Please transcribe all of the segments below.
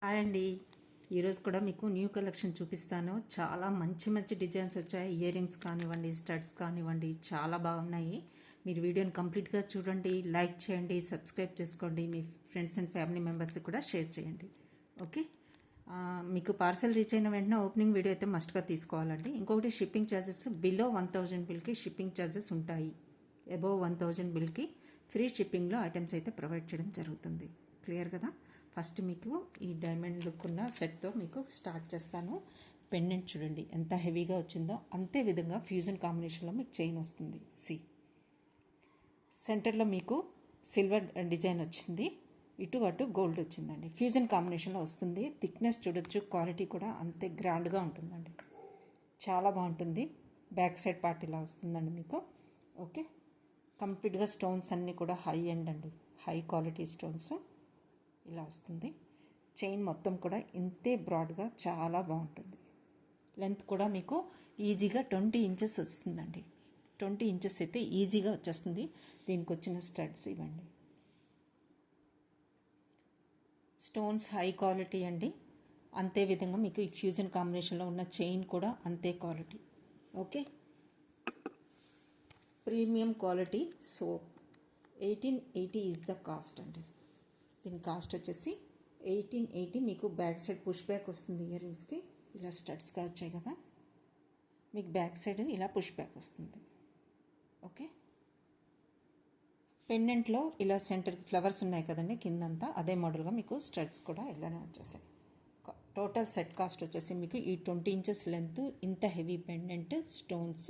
Hi అండి. ఈరోజు కూడా మీకు న్యూ కలెక్షన్ చూపిస్తాను. చాలా మంచి మంచి డిజైన్స్ వచ్చాయి. ఇయర్ రింగ్స్ కానివ్వండి, స్టడ్స్ కానివ్వండి, చాలా బాగున్నాయి. మీరు వీడియోని కంప్లీట్గా చూడండి, లైక్ చేయండి, సబ్స్క్రైబ్ చేసుకోండి, మీ ఫ్రెండ్స్ అండ్ ఫ్యామిలీ మెంబర్స్కి కూడా షేర్ చేయండి. ఓకే, మీకు పార్సల్ రీచ్ అయిన వెంటనే ఓపెనింగ్ వీడియో అయితే మస్ట్గా తీసుకోవాలండి. ఇంకొకటి షిప్పింగ్ ఛార్జెస్ బిలో 1000 బిల్కి షిప్పింగ్ ఛార్జెస్ ఉంటాయి. అబోవ్ 1000 బిల్కి ఫ్రీ షిప్పింగ్లో ఐటమ్స్ అయితే ప్రొవైడ్ చేయడం జరుగుతుంది. క్లియర్ కదా? ఫస్ట్ మీకు ఈ డైమండ్ లుక్ ఉన్న సెట్తో మీకు స్టార్ట్ చేస్తాను. పెండెంట్ చూడండి ఎంత హెవీగా వచ్చిందో, అంతే విధంగా ఫ్యూజన్ కాంబినేషన్లో మీకు చైన్ వస్తుంది. సెంటర్లో మీకు సిల్వర్ డిజైన్ వచ్చింది, ఇటు అటు గోల్డ్ వచ్చిందండి. ఫ్యూజన్ కాంబినేషన్లో వస్తుంది. థిక్నెస్ చూడొచ్చు, క్వాలిటీ కూడా అంతే గ్రాండ్గా ఉంటుందండి. చాలా బాగుంటుంది. బ్యాక్ సైడ్ పార్ట్ ఇలా వస్తుందండి మీకు. ఓకే, కంప్లీట్గా స్టోన్స్ అన్నీ కూడా హై ఎండ్ అండి, హై క్వాలిటీ స్టోన్స్ ఇలా వస్తుంది. చైన్ మొత్తం కూడా ఇంతే బ్రాడ్గా చాలా బాగుంటుంది. లెంత్ కూడా మీకు ఈజీగా 20 ఇంచెస్ వస్తుందండి. 20 ఇంచెస్ అయితే ఈజీగా వచ్చేస్తుంది. దీనికి వచ్చిన స్టడ్స్ ఇవ్వండి. స్టోన్స్ హై క్వాలిటీ అండి. అంతే విధంగా మీకు ఈ ఫ్యూజన్ కాంబినేషన్లో ఉన్న చైన్ కూడా అంతే quality. Okay, premium quality. So 1880 is the cost అండి. దీని కాస్ట్ వచ్చేసి 1880. మీకు బ్యాక్ సైడ్ పుష్ బ్యాక్ వస్తుంది. ఇయర్ రింగ్స్కి ఇలా స్టడ్స్గా వచ్చాయి కదా, మీకు బ్యాక్ సైడ్ ఇలా పుష్ బ్యాక్ వస్తుంది. ఓకే, పెండెంట్లో ఇలా సెంటర్ ఫ్లవర్స్ ఉన్నాయి కదండి కిందంతా, అదే మోడల్గా మీకు స్టడ్స్ కూడా ఇలానే వచ్చేసాయి. టోటల్ సెట్ కాస్ట్ వచ్చేసి మీకు ఈ 20 ఇంచెస్ లెంత్, ఇంత heavy pendant, stones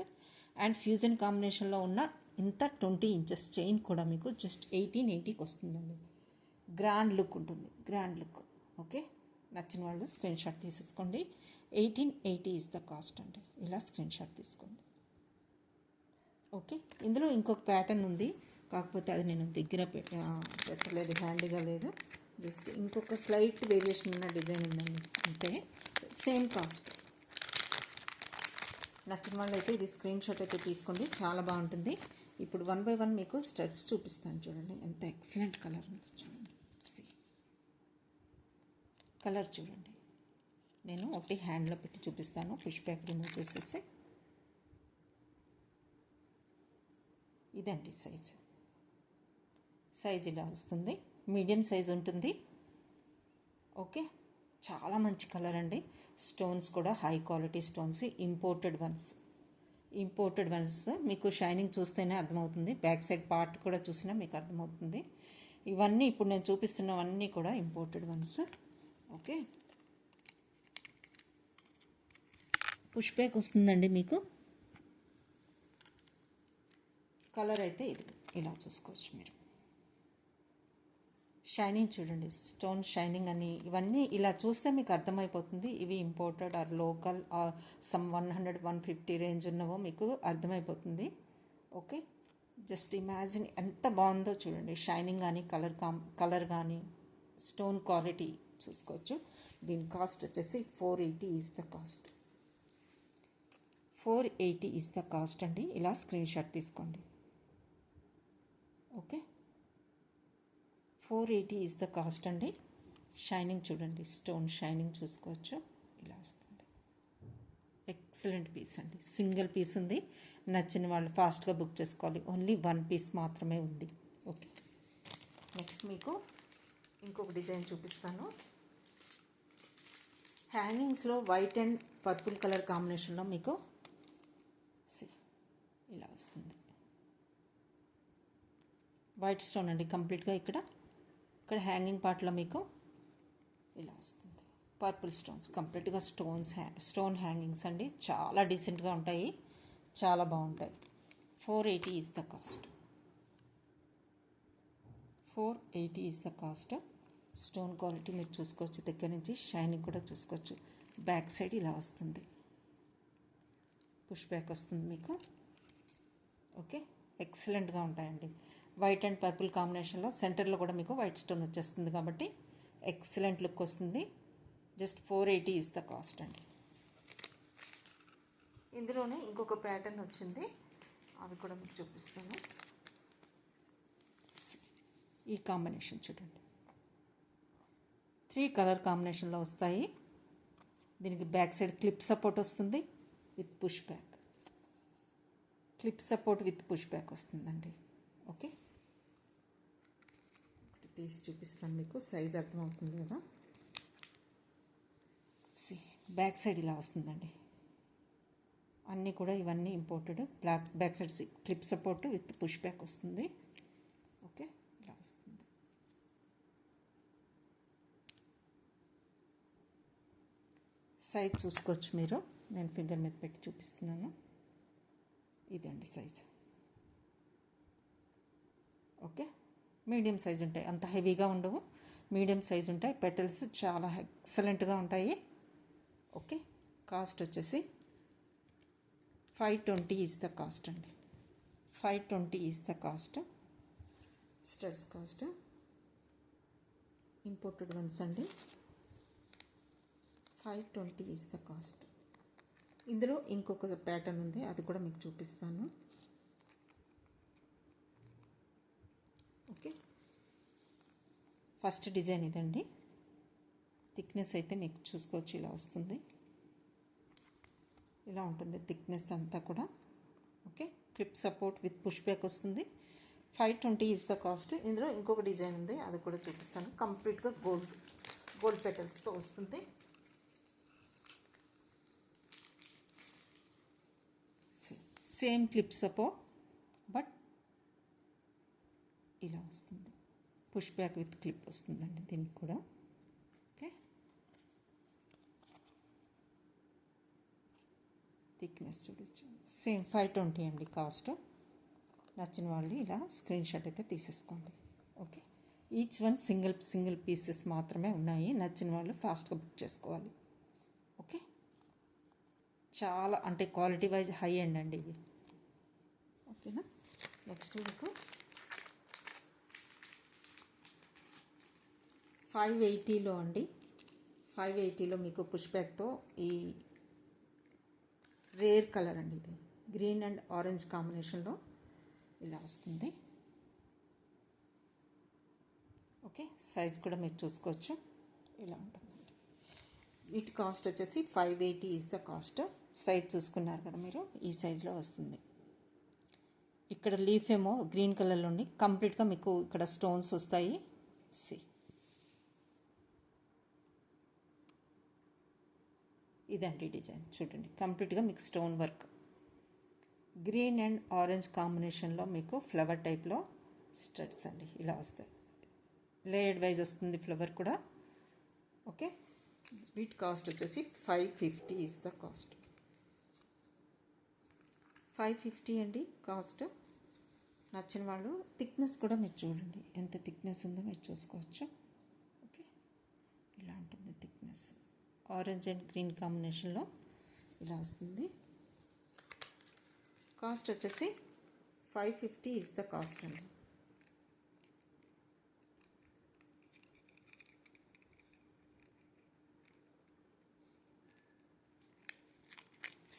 and fusion కాంబినేషన్లో ఉన్న ఇంత 20 ఇంచెస్ చైన్ కూడా మీకు జస్ట్ 1880కి వస్తుందండి. గ్రాండ్ లుక్ ఉంటుంది, గ్రాండ్ లుక్. ఓకే, నచ్చిన వాళ్ళు స్క్రీన్ షాట్ తీసేసుకోండి. 1880 ఈజ్ ద కాస్ట్ అండి. ఇలా స్క్రీన్ షాట్ తీసుకోండి. ఓకే, ఇందులో ఇంకొక ప్యాటర్న్ ఉంది, కాకపోతే అది నేను దగ్గర పెట్టలేదు, హ్యాండీగా లేదు. జస్ట్ ఇంకొక స్లైట్ వేరియేషన్ ఉన్న డిజైన్ ఉందండి, అంటే సేమ్ కాస్ట్. నచ్చిన వాళ్ళు అయితే ఇది స్క్రీన్ షాట్ అయితే తీసుకోండి, చాలా బాగుంటుంది. ఇప్పుడు 1 బై 1 మీకు స్టడ్స్ చూపిస్తాను. చూడండి ఎంత ఎక్సలెంట్ కలర్ ఉంది. చూడండి, కలర్ చూడండి. నేను ఒకటి హ్యాండ్లో పెట్టి చూపిస్తాను. పుష్ బ్యాక్ రిమూవ్ చేసేసి ఇదండి సైజ్ ఇలా వస్తుంది. మీడియం సైజ్ ఉంటుంది. ఓకే, చాలా మంచి కలర్ అండి. స్టోన్స్ కూడా high quality stones, imported once. మీకు షైనింగ్ చూస్తేనే అర్థమవుతుంది. బ్యాక్ సైడ్ పార్ట్ కూడా చూసినా మీకు అర్థమవుతుంది. ఇవన్నీ ఇప్పుడు నేను చూపిస్తున్నవన్నీ కూడా imported once. Okay, push back వస్తుందండి మీకు. కలర్ అయితే ఇది ఇలా చూసుకోవచ్చు మీరు. షైనింగ్ చూడండి, స్టోన్ షైనింగ్ అని, ఇవన్నీ ఇలా చూస్తే మీకు అర్థమైపోతుంది ఇవి imported or local or some 100-150 range ఉన్నవో మీకు అర్థమైపోతుంది. ఓకే, జస్ట్ ఇమాజిన్ ఎంత బాగుందో చూడండి. షైనింగ్ కానీ కలర్ కానీ స్టోన్ క్వాలిటీ చూసుకోవచ్చు. దీని కాస్ట్ వచ్చేసి 480 is the cost. 480 is the cost అండి. ఇలా స్క్రీన్ షాట్ తీసుకోండి. ఓకే, 480 ఈజ్ ద కాస్ట్ అండి. షైనింగ్ చూడండి, స్టోన్ షైనింగ్ చూసుకోవచ్చు. ఇలా వస్తుంది. ఎక్సలెంట్ పీస్ అండి. సింగిల్ పీస్ ఉంది. నచ్చిన వాళ్ళు ఫాస్ట్గా బుక్ చేసుకోవాలి. ఓన్లీ 1 పీస్ మాత్రమే ఉంది. ఓకే, నెక్స్ట్ మీకు ఇంకొక డిజైన్ చూపిస్తాను. హ్యాంగింగ్స్లో వైట్ అండ్ పర్పుల్ కలర్ కాంబినేషన్లో మీకు ఇలా వస్తుంది. వైట్ స్టోన్ అండి కంప్లీట్గా. ఇక్కడ హ్యాంగింగ్ పార్ట్లో మీకు ఇలా వస్తుంది. పర్పుల్ స్టోన్స్, కంప్లీట్గా స్టోన్ హ్యాంగింగ్స్ అండి. చాలా డీసెంట్గా ఉంటాయి, చాలా బాగుంటాయి. 480 is the cost. 480 is the cost. Stone quality మీరు చూసుకోవచ్చు, దగ్గర నుంచి షైనింగ్ కూడా చూసుకోవచ్చు. బ్యాక్ సైడ్ ఇలా వస్తుంది, పుష్ బ్యాక్ వస్తుంది మీకు. ఓకే, ఎక్సలెంట్గా ఉంటాయండి. వైట్ అండ్ పర్పుల్ కాంబినేషన్లో సెంటర్లో కూడా మీకు వైట్ స్టోన్ వచ్చేస్తుంది కాబట్టి ఎక్సలెంట్ లుక్ వస్తుంది. జస్ట్ 480 ఈజ్ ద కాస్ట్ అండి. ఇందులోనే ఇంకొక ప్యాటర్న్ వచ్చింది, అవి కూడా మీకు చూపిస్తాను. ఈ కాంబినేషన్ చూడండి, 3 కలర్ కాంబినేషన్లో వస్తాయి. దీనికి బ్యాక్ సైడ్ క్లిప్ సపోర్ట్ వస్తుంది with push back. Clip support with push back వస్తుందండి. ఓకే, ఒకటి తీసి చూపిస్తాను మీకు, సైజ్ అర్థమవుతుంది కదా. బ్యాక్ సైడ్ ఇలా వస్తుందండి. అన్నీ కూడా ఇవన్నీ imported. Back side clip support with push back వస్తుంది. ఓకే, ఇలా వస్తుంది. సైజ్ చూసుకోవచ్చు మీరు, నేను ఫింగర్ మీద పెట్టి చూపిస్తున్నాను. ఇదండి సైజ్. ఓకే, మీడియం సైజ్ ఉంటాయి, అంత హెవీగా ఉండవు, మీడియం సైజ్ ఉంటాయి. పెటల్స్ చాలా ఎక్సలెంట్గా ఉంటాయి. ఓకే, కాస్ట్ వచ్చేసి 520 ఈజ్ ద కాస్ట్ అండి. 520 is the cost. Studs cost. Imported once అండి. 520 ఈజ్ ద కాస్ట్. ఇందులో ఇంకొక ప్యాటర్న్ ఉంది, అది కూడా మీకు చూపిస్తాను. ఓకే, ఫస్ట్ డిజైన్ ఇదండి. థిక్నెస్ అయితే మీకు చూసుకోవచ్చు, ఇలా వస్తుంది, ఇలా ఉంటుంది థిక్నెస్ అంతా కూడా. Okay, clip support with push back వస్తుంది. 520 ఈజ్ ద కాస్ట్. ఇందులో ఇంకొక డిజైన్ ఉంది, అది కూడా చూపిస్తాను. కంప్లీట్గా గోల్డ్ పెటల్స్తో వస్తుంది. సేమ్ క్లిప్ సపోర్ట్ బట్ ఇలా వస్తుంది. పుష్ బ్యాక్ విత్ క్లిప్ వస్తుందండి దీనికి కూడా. ఓకే, థిక్నెస్ చూడొచ్చు. సేమ్ 520 అండి కాస్ట్. నచ్చిన వాళ్ళు ఇలా స్క్రీన్ షాట్ అయితే తీసేసుకోండి. Okay, each one single pieces మాత్రమే ఉన్నాయి. నచ్చిన వాళ్ళు ఫాస్ట్గా బుక్ చేసుకోవాలి. ఓకే, చాలా అంటే క్వాలిటీ వైజ్ హై ఎండ్ అండి ఇవి. ఓకేనా, నెక్స్ట్ మీకు 580లో అండి. 580లో మీకు పుష్ బ్యాక్తో ఈ రేర్ కలర్ అండి, ఇది గ్రీన్ అండ్ ఆరెంజ్ కాంబినేషన్లో ఇలా వస్తుంది. ఓకే, సైజ్ కూడా మీరు చూసుకోవచ్చు, ఇలా ఉంటుందండి. వీటి కాస్ట్ వచ్చేసి 580 ఈజ్ ద కాస్ట్. సైజ్ చూసుకున్నారు కదా మీరు, ఈ సైజులో వస్తుంది. ఇక్కడ లీఫ్ ఏమో గ్రీన్ కలర్లో ఉండి కంప్లీట్గా మీకు ఇక్కడ స్టోన్స్ వస్తాయి. ఇదండి డిజైన్ చూడండి, కంప్లీట్గా మీకు stone work, green and orange కాంబినేషన్లో మీకు ఫ్లవర్ టైప్లో స్టడ్స్ అండి ఇలా వస్తాయి. లేయర్డ్ వైజ్ వస్తుంది ఫ్లవర్ కూడా. ఓకే, వీటి కాస్ట్ వచ్చేసి 550 ఈజ్ ద కాస్ట్. 550 అండి కాస్ట్. నచ్చిన వాళ్ళు థిక్నెస్ కూడా మీరు చూడండి, ఎంత థిక్నెస్ ఉందో మీరు చూసుకోవచ్చు. ఓకే, ఇలా ఉంటుంది థిక్నెస్. ఆరెంజ్ అండ్ గ్రీన్ కాంబినేషన్లో ఇలా వస్తుంది. కాస్ట్ వచ్చేసి 550 ఈజ్ ద కాస్ట్ అండి.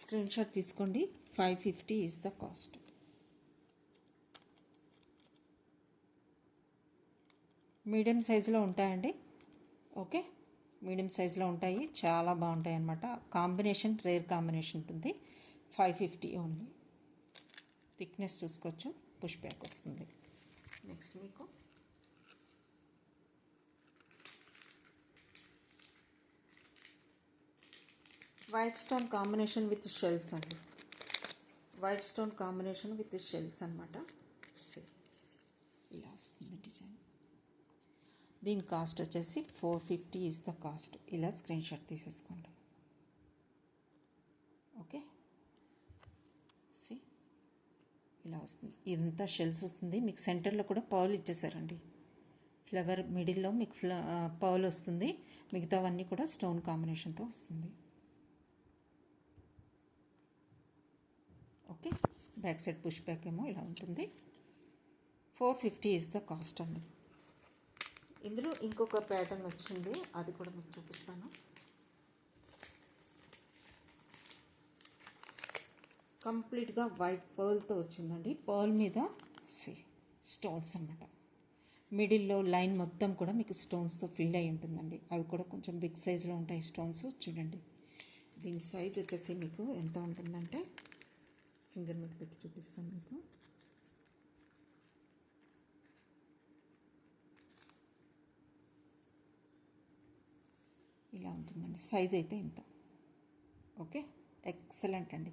స్క్రీన్ షాట్ తీసుకోండి. 550 ఈజ్ ద కాస్ట్. మీడియం సైజులో ఉంటాయండి. ఓకే, మీడియం సైజులో ఉంటాయి, చాలా బాగుంటాయి అన్నమాట. కాంబినేషన్ రేర్ కాంబినేషన్ ఉంటుంది. 550 ఓన్లీ. థిక్నెస్ చూసుకోవచ్చు, పుష్ బ్యాక్ వస్తుంది. నెక్స్ట్ మీకు white stone combination with shells అండి. White stone combination with shells అనమాట. ఇలా వస్తుంది డిజైన్. దీని కాస్ట్ వచ్చేసి 450 ఈజ్ ద కాస్ట్. ఇలా స్క్రీన్ షాట్ తీసేసుకోండి. ఓకే, ఇలా వస్తుంది. ఇదంతా షెల్స్ వస్తుంది. మీకు సెంటర్లో కూడా పర్ల్ ఇచ్చేసారండి. ఫ్లవర్ మిడిల్లో మీకు పర్ల్ వస్తుంది. మిగతావన్నీ కూడా స్టోన్ కాంబినేషన్తో వస్తుంది. Okay, back side push back ఏమో ఇలా ఉంటుంది. 450 ఈజ్ ద కాస్ట్ అండి. ఇందులో ఇంకొక ప్యాటర్న్ వచ్చింది, అది కూడా మీకు చూపిస్తాను. కంప్లీట్గా వైట్ పర్ల్తో వచ్చిందండి. పర్ల్ మీద స్టోన్స్ అన్నమాట. మిడిల్లో లైన్ మొత్తం కూడా మీకు స్టోన్స్తో ఫిల్ అయి ఉంటుందండి. అవి కూడా కొంచెం బిగ్ సైజులో ఉంటాయి స్టోన్స్. చూడండి దీని సైజ్ వచ్చేసి మీకు ఎంత ఉంటుందంటే ఫింగర్ మీద పెట్టి చూపిస్తాను మీకు. ఇలా ఉంటుందండి సైజ్ అయితే ఇంత. ఓకే, ఎక్సలెంట్ అండి.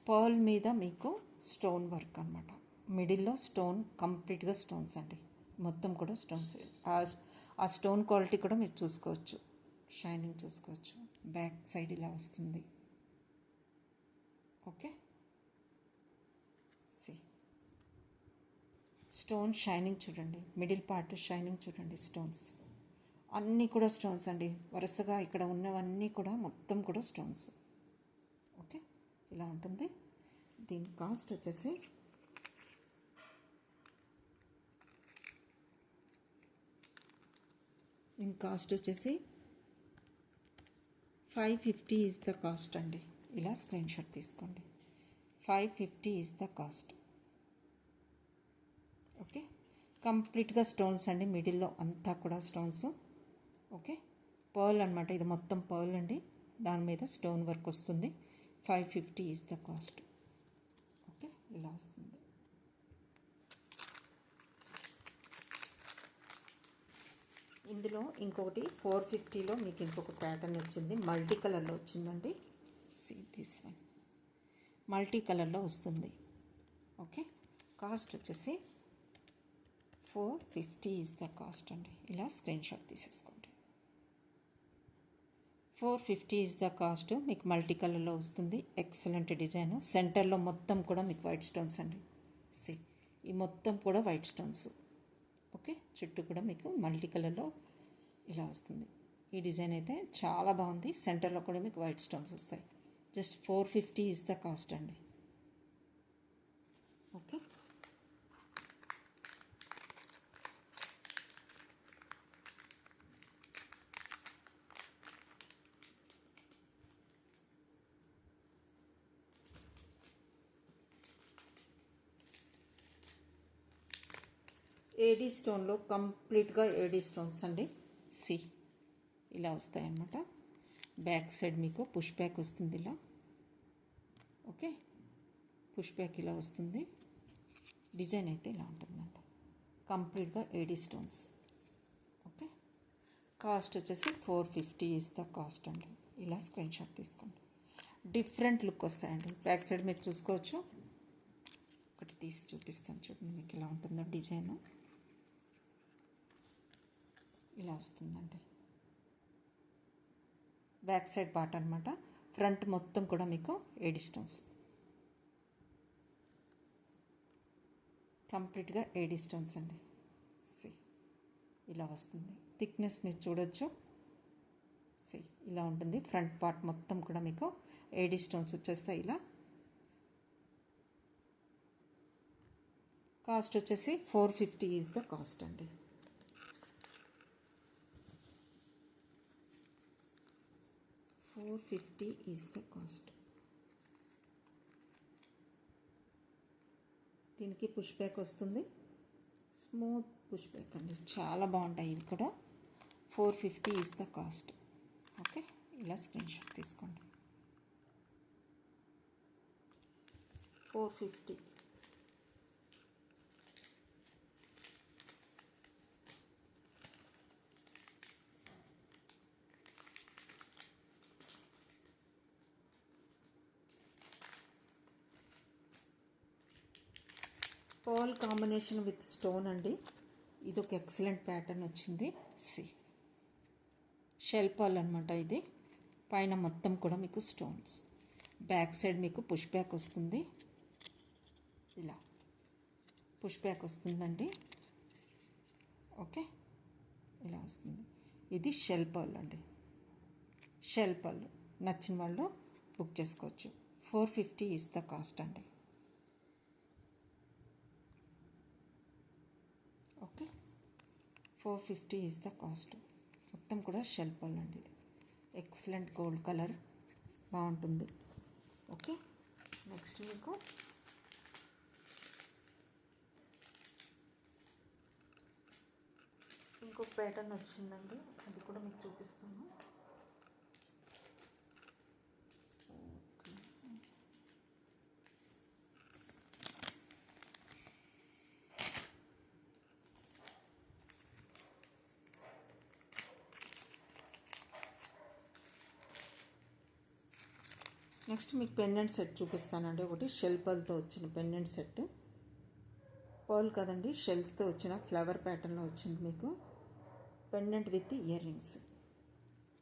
పర్ల్ మీద మీకు స్టోన్ వర్క్ అనమాట. మిడిల్లో స్టోన్ కంప్లీట్గా స్టోన్స్ అండి, మొత్తం కూడా స్టోన్స్. ఆ స్టోన్ క్వాలిటీ కూడా మీరు చూసుకోవచ్చు, షైనింగ్ చూసుకోవచ్చు. బ్యాక్ సైడ్ ఇలా వస్తుంది. ఓకే, సి స్టోన్ షైనింగ్ చూడండి, మిడిల్ పార్ట్ షైనింగ్ చూడండి. స్టోన్స్ అన్నీ కూడా స్టోన్స్ అండి, వరుసగా ఇక్కడ ఉన్నవన్నీ కూడా మొత్తం కూడా స్టోన్స్. ఓకే, ఇలా ఉంటుంది. దీని కాస్ట్ వచ్చేసి $550 ఈజ్ ద కాస్ట్ అండి. ఇలా స్క్రీన్ షాట్ తీసుకోండి. $550 ఈజ్ ద కాస్ట్. ఓకే, కంప్లీట్గా స్టోన్స్ అండి, మిడిల్లో అంతా కూడా స్టోన్స్. ఓకే, పర్ల్ అనమాట, ఇది మొత్తం పర్ల్ అండి, దాని మీద స్టోన్ వర్క్ వస్తుంది. $550 ఈజ్ ద కాస్ట్. ఓకే, ఇలా వస్తుంది. ఇందులో ఇంకొకటి 450లో మీకు ఇంకొక ప్యాటర్న్ వచ్చింది, మల్టీ కలర్లో వచ్చిందండి. సీ దిస్ వన్ మల్టీ కలర్లో వస్తుంది. ఓకే, కాస్ట్ వచ్చేసి $450 ఈజ్ ద కాస్ట్ అండి. ఇలా స్క్రీన్ షాట్ తీసేసుకోండి. $450 ఈజ్ ద కాస్ట్. మీకు మల్టీ కలర్లో వస్తుంది. Excellent design. సెంటర్లో మొత్తం కూడా మీకు వైట్ స్టోన్స్ అండి. సి ఈ మొత్తం కూడా వైట్ స్టోన్స్. ఓకే, చుట్టూ కూడా మీకు మల్టీ కలర్లో ఇలా వస్తుంది. ఈ డిజైన్ అయితే చాలా బాగుంది. సెంటర్లో కూడా మీకు వైట్ స్టోన్స్ వస్తాయి. జస్ట్ $450 ఈజ్ ద కాస్ట్ అండి. ఓకే, ఏడీ స్టోన్లో కంప్లీట్గా ఏడీ స్టోన్స్ అండి. సి ఇలా వస్తాయన్నమాట. బ్యాక్ సైడ్ మీకు పుష్ బ్యాక్ వస్తుంది ఇలా. ఓకే, పుష్ బ్యాక్ ఇలా వస్తుంది. డిజైన్ అయితే ఇలా ఉంటుందంట, కంప్లీట్గా ఏడీ స్టోన్స్. ఓకే, కాస్ట్ వచ్చేసి $450 ఈజ్ ద కాస్ట్ అండి. ఇలా స్క్రీన్ షాట్ తీసుకోండి. డిఫరెంట్ లుక్ వస్తాయండి. బ్యాక్ సైడ్ మీరు చూసుకోవచ్చు. ఒకటి తీసి చూపిస్తాను చూడండి మీకు ఎలా ఉంటుందో డిజైన్. ఇలా వస్తుందండి బ్యాక్ సైడ్ పార్ట్ అనమాట. ఫ్రంట్ మొత్తం కూడా మీకు ఏడీ స్టోన్స్, కంప్లీట్గా ఏడీ స్టోన్స్ అండి. సి ఇలా వస్తుంది. థిక్నెస్ మీరు చూడొచ్చు. సి ఇలా ఉంటుంది. ఫ్రంట్ పార్ట్ మొత్తం కూడా మీకు ఏడీ స్టోన్స్ వచ్చేస్తాయి ఇలా. కాస్ట్ వచ్చేసి $450 ఈజ్ ద కాస్ట్ అండి. $450 ఈజ్ ద కాస్ట్. దీనికి పుష్ బ్యాక్ వస్తుంది, స్మూత్ పుష్ బ్యాక్ అండి, చాలా బాగుంటాయి ఇవి కూడా. $450 ఈజ్ ద కాస్ట్. ఓకే, ఇలా స్క్రీన్ షాట్ తీసుకోండి. 450. పర్ల్ కాంబినేషన్ విత్ స్టోన్ అండి. ఇది ఒక ఎక్సలెంట్ ప్యాటర్న్ వచ్చింది. సి షెల్ పర్ల్ అనమాట. ఇది పైన మొత్తం కూడా మీకు స్టోన్స్. బ్యాక్ సైడ్ మీకు పుష్ బ్యాక్ వస్తుంది. ఇలా పుష్ బ్యాక్ వస్తుందండి. ఓకే, ఇలా వస్తుంది. ఇది షెల్ పర్ల్ అండి. షెల్ పర్ల్ నచ్చిన వాళ్ళు బుక్ చేసుకోవచ్చు. $450 ఈజ్ ద కాస్ట్ అండి. Okay, $450 is the cost. మొత్తం కూడా షెల్ పర్ల్ అండి. ఇది ఎక్సలెంట్ గోల్డ్ కలర్, బాగుంటుంది. ఓకే, నెక్స్ట్ మీకు ఇంకొక ప్యాటర్న్ వచ్చిందండి, అది కూడా మీకు చూపిస్తాను. నెక్స్ట్ మీకు పెండెంట్ సెట్ చూపిస్తానండి. ఒకటి షెల్ పర్ల్తో వచ్చిన పెండెంట్ సెట్. పర్ల్ కదండి, షెల్స్తో వచ్చిన ఫ్లవర్ ప్యాటర్న్లో వచ్చింది మీకు pendant with ear rings.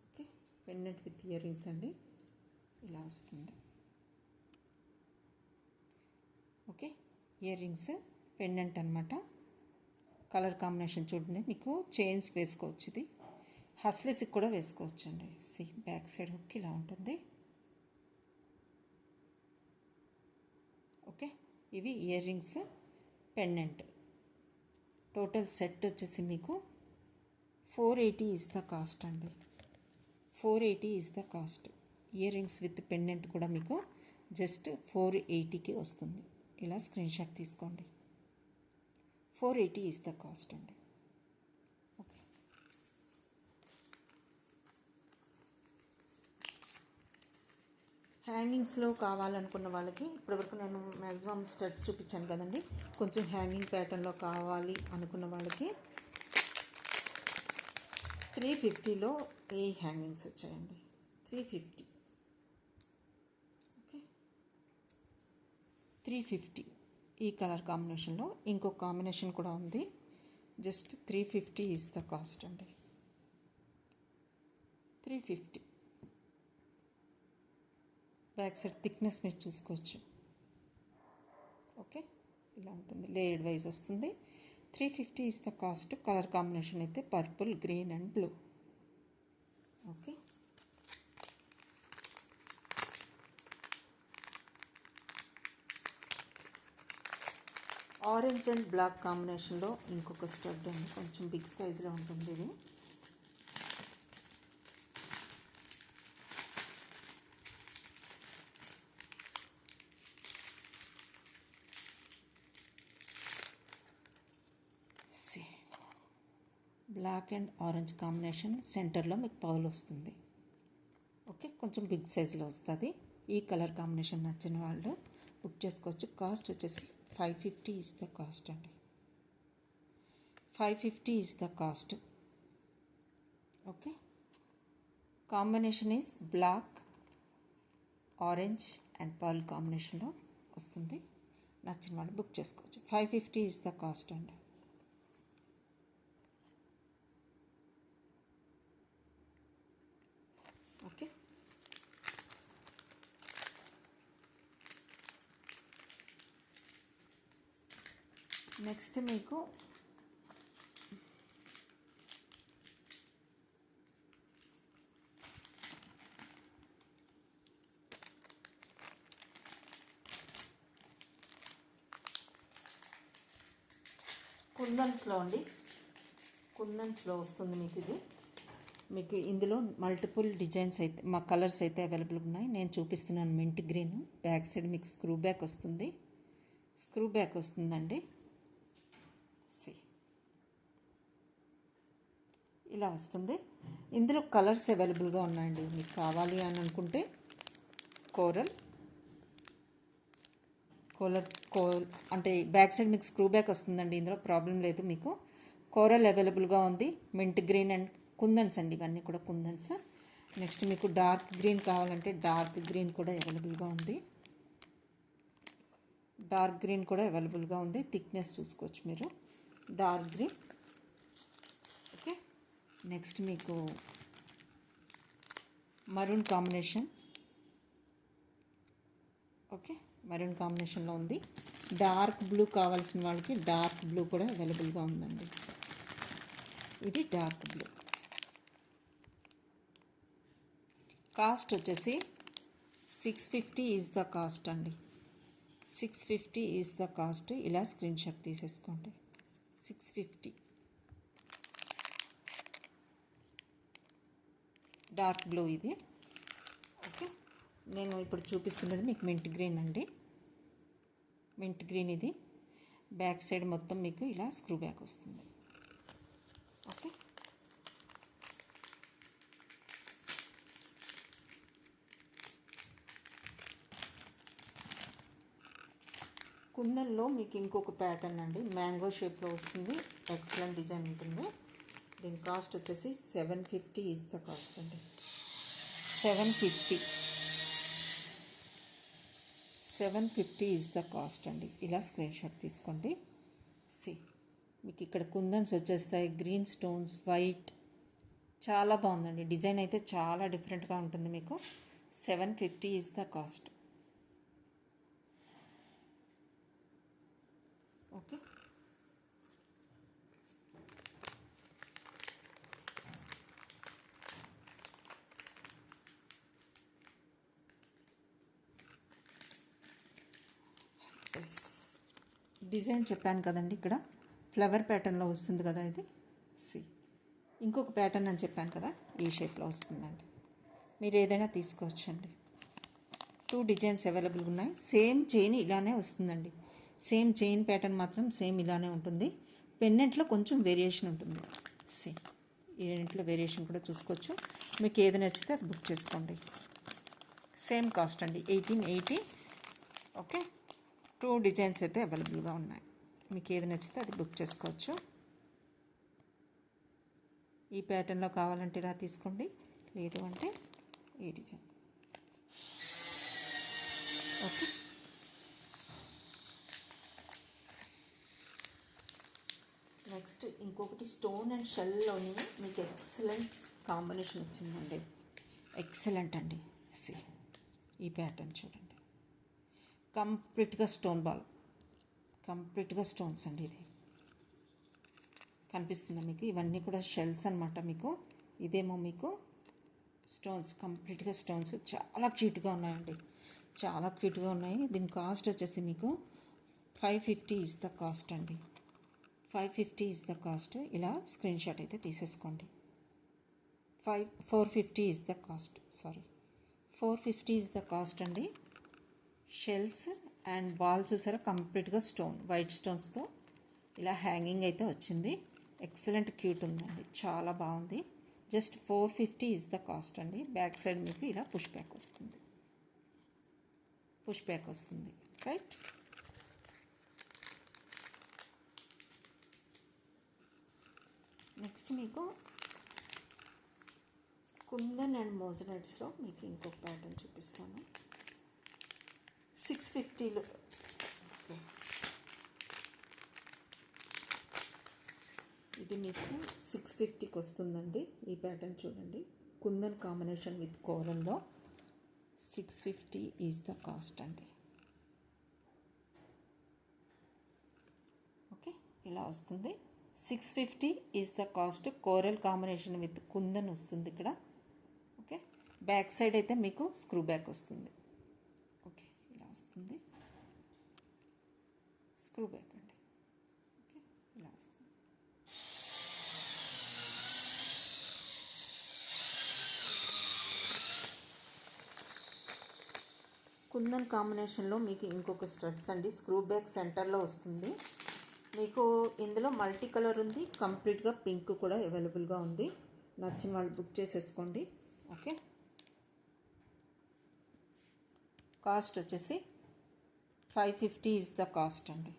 Okay, pendant with ear rings అండి, ఇలా వస్తుంది. ఓకే, ఇయర్ రింగ్స్ పెండెంట్ అనమాట. కలర్ కాంబినేషన్ చూడండి, మీకు చైన్స్ వేసుకోవచ్చు. ఇది హస్లెస్కి కూడా వేసుకోవచ్చు అండి. బ్యాక్ సైడ్ హుక్ ఇలా ఉంటుంది. ఓకే, ఇవి ear rings pendant. Total set వచ్చేసి మీకు 480 ఈజ్ ద కాస్ట్ అండి. 480 is the cost. Ear rings with pendant కూడా మీకు జస్ట్ 480కి వస్తుంది. ఇలా స్క్రీన్ షాట్ తీసుకోండి. 480 ఈజ్ ద కాస్ట్ అండి. ఓకే, హ్యాంగింగ్స్లో కావాలనుకున్న వాళ్ళకి ఇప్పటివరకు నేను మ్యాక్సిమం స్టడ్స్ చూపించాను కదండి. కొంచెం హ్యాంగింగ్ ప్యాటర్న్లో కావాలి అనుకున్న వాళ్ళకి 350లో ఏ హ్యాంగింగ్స్ వచ్చాయండి. 350. ఓకే, 350 ఈ కలర్ కాంబినేషన్లో. ఇంకో కాంబినేషన్ కూడా ఉంది. జస్ట్ 350 ఈజ్ ద కాస్ట్ అండి. 350. బ్యాక్ సైడ్ థిక్నెస్ మీరు చూసుకోవచ్చు. ఓకే, ఇలా ఉంటుంది, లేయర్డ్ వైజ్ వస్తుంది. 350 is the cost. Colour combination అయితే purple, green and blue. Okay, orange and black కాంబినేషన్లో ఇంకొక స్టడ్ అండి, కొంచెం బిగ్ సైజులో ఉంటుంది ఇది. బ్లాక్ అండ్ ఆరెంజ్ కాంబినేషన్, సెంటర్లో మీకు పర్ల్ వస్తుంది. ఓకే, కొంచెం బిగ్ సైజులో వస్తుంది. ఈ కలర్ కాంబినేషన్ నచ్చిన వాళ్ళు బుక్ చేసుకోవచ్చు. కాస్ట్ వచ్చేసి 550 ఈజ్ ద కాస్ట్ అండి. 550 is the cost. Okay, combination is black, orange and pearl కాంబినేషన్లో వస్తుంది. నచ్చిన వాళ్ళు బుక్ చేసుకోవచ్చు. 550 ఈజ్ ద కాస్ట్ అండి. ఓకే, నెక్స్ట్ మీకు కుందన్స్లో అండి, కుందన్స్లో వస్తుంది మీకు ఇది. మీకు ఇందులో మల్టిపుల్ డిజైన్స్ అయితే మా కలర్స్ అయితే అవైలబుల్ ఉన్నాయి. నేను చూపిస్తున్నాను మింట్ గ్రీన్. బ్యాక్ సైడ్ మీకు స్క్రూ బ్యాక్ వస్తుంది. స్క్రూ బ్యాక్ వస్తుందండి. ఇలా వస్తుంది. ఇందులో కలర్స్ అవైలబుల్గా ఉన్నాయండి. మీకు కావాలి అని అనుకుంటే కోరల్ అంటే బ్యాక్ సైడ్ మీకు స్క్రూ బ్యాక్ వస్తుందండి. ఇందులో ప్రాబ్లం లేదు. మీకు కోరల్ అవైలబుల్గా ఉంది. మింట్ గ్రీన్ అండ్ కుందన్స్ అండి, ఇవన్నీ కూడా కుందన్స్. నెక్స్ట్ మీకు డార్క్ గ్రీన్ కావాలంటే డార్క్ గ్రీన్ కూడా అవైలబుల్గా ఉంది. డార్క్ గ్రీన్ కూడా అవైలబుల్గా ఉంది. థిక్నెస్ చూసుకోవచ్చు మీరు. Dark green. ఓకే, నెక్స్ట్ మీకు మరూన్ కాంబినేషన్. ఓకే, మరూన్ కాంబినేషన్లో ఉంది. డార్క్ బ్లూ కావాల్సిన వాళ్ళకి డార్క్ బ్లూ కూడా అవైలబుల్గా ఉందండి. ఇది డార్క్ బ్లూ. కాస్ట్ వచ్చేసి 650 ఈజ్ ద కాస్ట్ అండి. 650 ఈజ్ ద కాస్ట్. ఇలా స్క్రీన్ షాట్ తీసేసుకోండి. 650. డార్క్ బ్లూ ఇది. ఓకే, నేను ఇప్పుడు చూపిస్తున్నది మీకు మింట్ గ్రీన్ అండి. మింట్ గ్రీన్ ఇది. బ్యాక్ సైడ్ మొత్తం మీకు ఇలా స్క్రూ బ్యాక్ వస్తుంది. ఓకే, కుందన్లో మీకు ఇంకొక ప్యాటర్న్ అండి, మ్యాంగో షేప్లో వస్తుంది, ఎక్సలెంట్ డిజైన్ ఉంటుంది. దీని కాస్ట్ వచ్చేసి 750 ఈజ్ ద కాస్ట్ అండి. 750 ఈజ్ ద కాస్ట్ అండి. ఇలా స్క్రీన్ షాట్ తీసుకోండి. మీకు ఇక్కడ కుందన్స్ వచ్చేస్తాయి, గ్రీన్ స్టోన్స్, వైట్, చాలా బాగుందండి. డిజైన్ అయితే చాలా డిఫరెంట్గా ఉంటుంది. మీకు 750 is the cost. Okay, design చెప్పాను కదండి, ఇక్కడ ఫ్లవర్ ప్యాటర్న్లో వస్తుంది కదా ఇది. ఇంకొక ప్యాటర్న్ అని చెప్పాను కదా, ఈ షేప్లో వస్తుందండి. మీరు ఏదైనా తీసుకోవచ్చండి. 2 డిజైన్స్ అవైలబుల్గా ఉన్నాయి. సేమ్ చైన్ ఇలానే వస్తుందండి. సేమ్ చైన్ ప్యాటర్న్ మాత్రం సేమ్ ఇలానే ఉంటుంది. పెన్నెంట్లో కొంచెం వేరియేషన్ ఉంటుంది. ఈ రెండింటిలో వేరియేషన్ కూడా చూసుకోవచ్చు. మీకు ఏది నచ్చితే అది బుక్ చేసుకోండి. సేమ్ కాస్ట్ అండి, 1880. ఓకే, 2 డిజైన్స్ అయితే అవైలబుల్గా ఉన్నాయి. మీకు ఏది నచ్చితే అది బుక్ చేసుకోవచ్చు. ఈ ప్యాటర్న్లో కావాలంటే ఇలా తీసుకోండి, లేదు అంటే ఈ డిజైన్. ఓకే, నెక్స్ట్ ఇంకొకటి స్టోన్ అండ్ షెల్లోని మీకు ఎక్సలెంట్ కాంబినేషన్ వచ్చిందండి. ఎక్సలెంట్ అండి. ఈ ప్యాటర్న్ చూడండి, కంప్లీట్గా స్టోన్ బాల్, కంప్లీట్గా స్టోన్స్ అండి. ఇది కనిపిస్తుందా మీకు? ఇవన్నీ కూడా షెల్స్ అనమాట. మీకు ఇదేమో మీకు స్టోన్స్, కంప్లీట్గా స్టోన్స్. చాలా క్యూట్గా ఉన్నాయండి, చాలా క్యూట్గా ఉన్నాయి. దీని కాస్ట్ వచ్చేసి మీకు 550 ఈజ్ ద కాస్ట్ అండి. 550 ఈజ్ ద కాస్ట్. ఇలా స్క్రీన్ షాట్ అయితే తీసేసుకోండి. 450 is the cost. 450 is the cost అండి. షెల్స్ అండ్ బాల్ చూసారా, కంప్లీట్గా స్టోన్, వైట్ స్టోన్స్తో ఇలా హ్యాంగింగ్ అయితే వచ్చింది. ఎక్సలెంట్ క్యూట్ ఉందండి, చాలా బాగుంది. జస్ట్ 450 ఈజ్ ద కాస్ట్ అండి. బ్యాక్ సైడ్ మీకు ఇలా పుష్ బ్యాక్ వస్తుంది. రైట్, నెక్స్ట్ మీకు కుందన్ అండ్ మోజనైట్స్లో మీకు ఇంకొక ప్యాటర్న్ చూపిస్తాను. 650లో. ఓకే, ఇది మీకు 650కి వస్తుందండి. ఈ ప్యాటర్న్ చూడండి, కుందన్ కాంబినేషన్ విత్ కోరల్లో 650 ఈజ్ ద కాస్ట్ అండి. ఓకే, ఇలా వస్తుంది. 650 is the cost. Coral combination with kundan వస్తుంది ఇక్కడ. ఓకే, బ్యాక్ సైడ్ అయితే మీకు స్క్రూ బ్యాక్ వస్తుంది. ఓకే, ఇలా వస్తుంది, స్క్రూ బ్యాక్ అండి. ఓకే, ఇలా వస్తుంది. కుందన్ కాంబినేషన్లో మీకు ఇంకొక స్టడ్స్ అండి, స్క్రూ బ్యాక్ సెంటర్లో వస్తుంది. మీకు ఇందులో మల్టీ కలర్ ఉంది, కంప్లీట్గా పింక్ కూడా అవైలబుల్గా ఉంది. నచ్చిన వాళ్ళు బుక్ చేసేసుకోండి. ఓకే, కాస్ట్ వచ్చేసి 550 ఈజ్ ద కాస్ట్ అండి.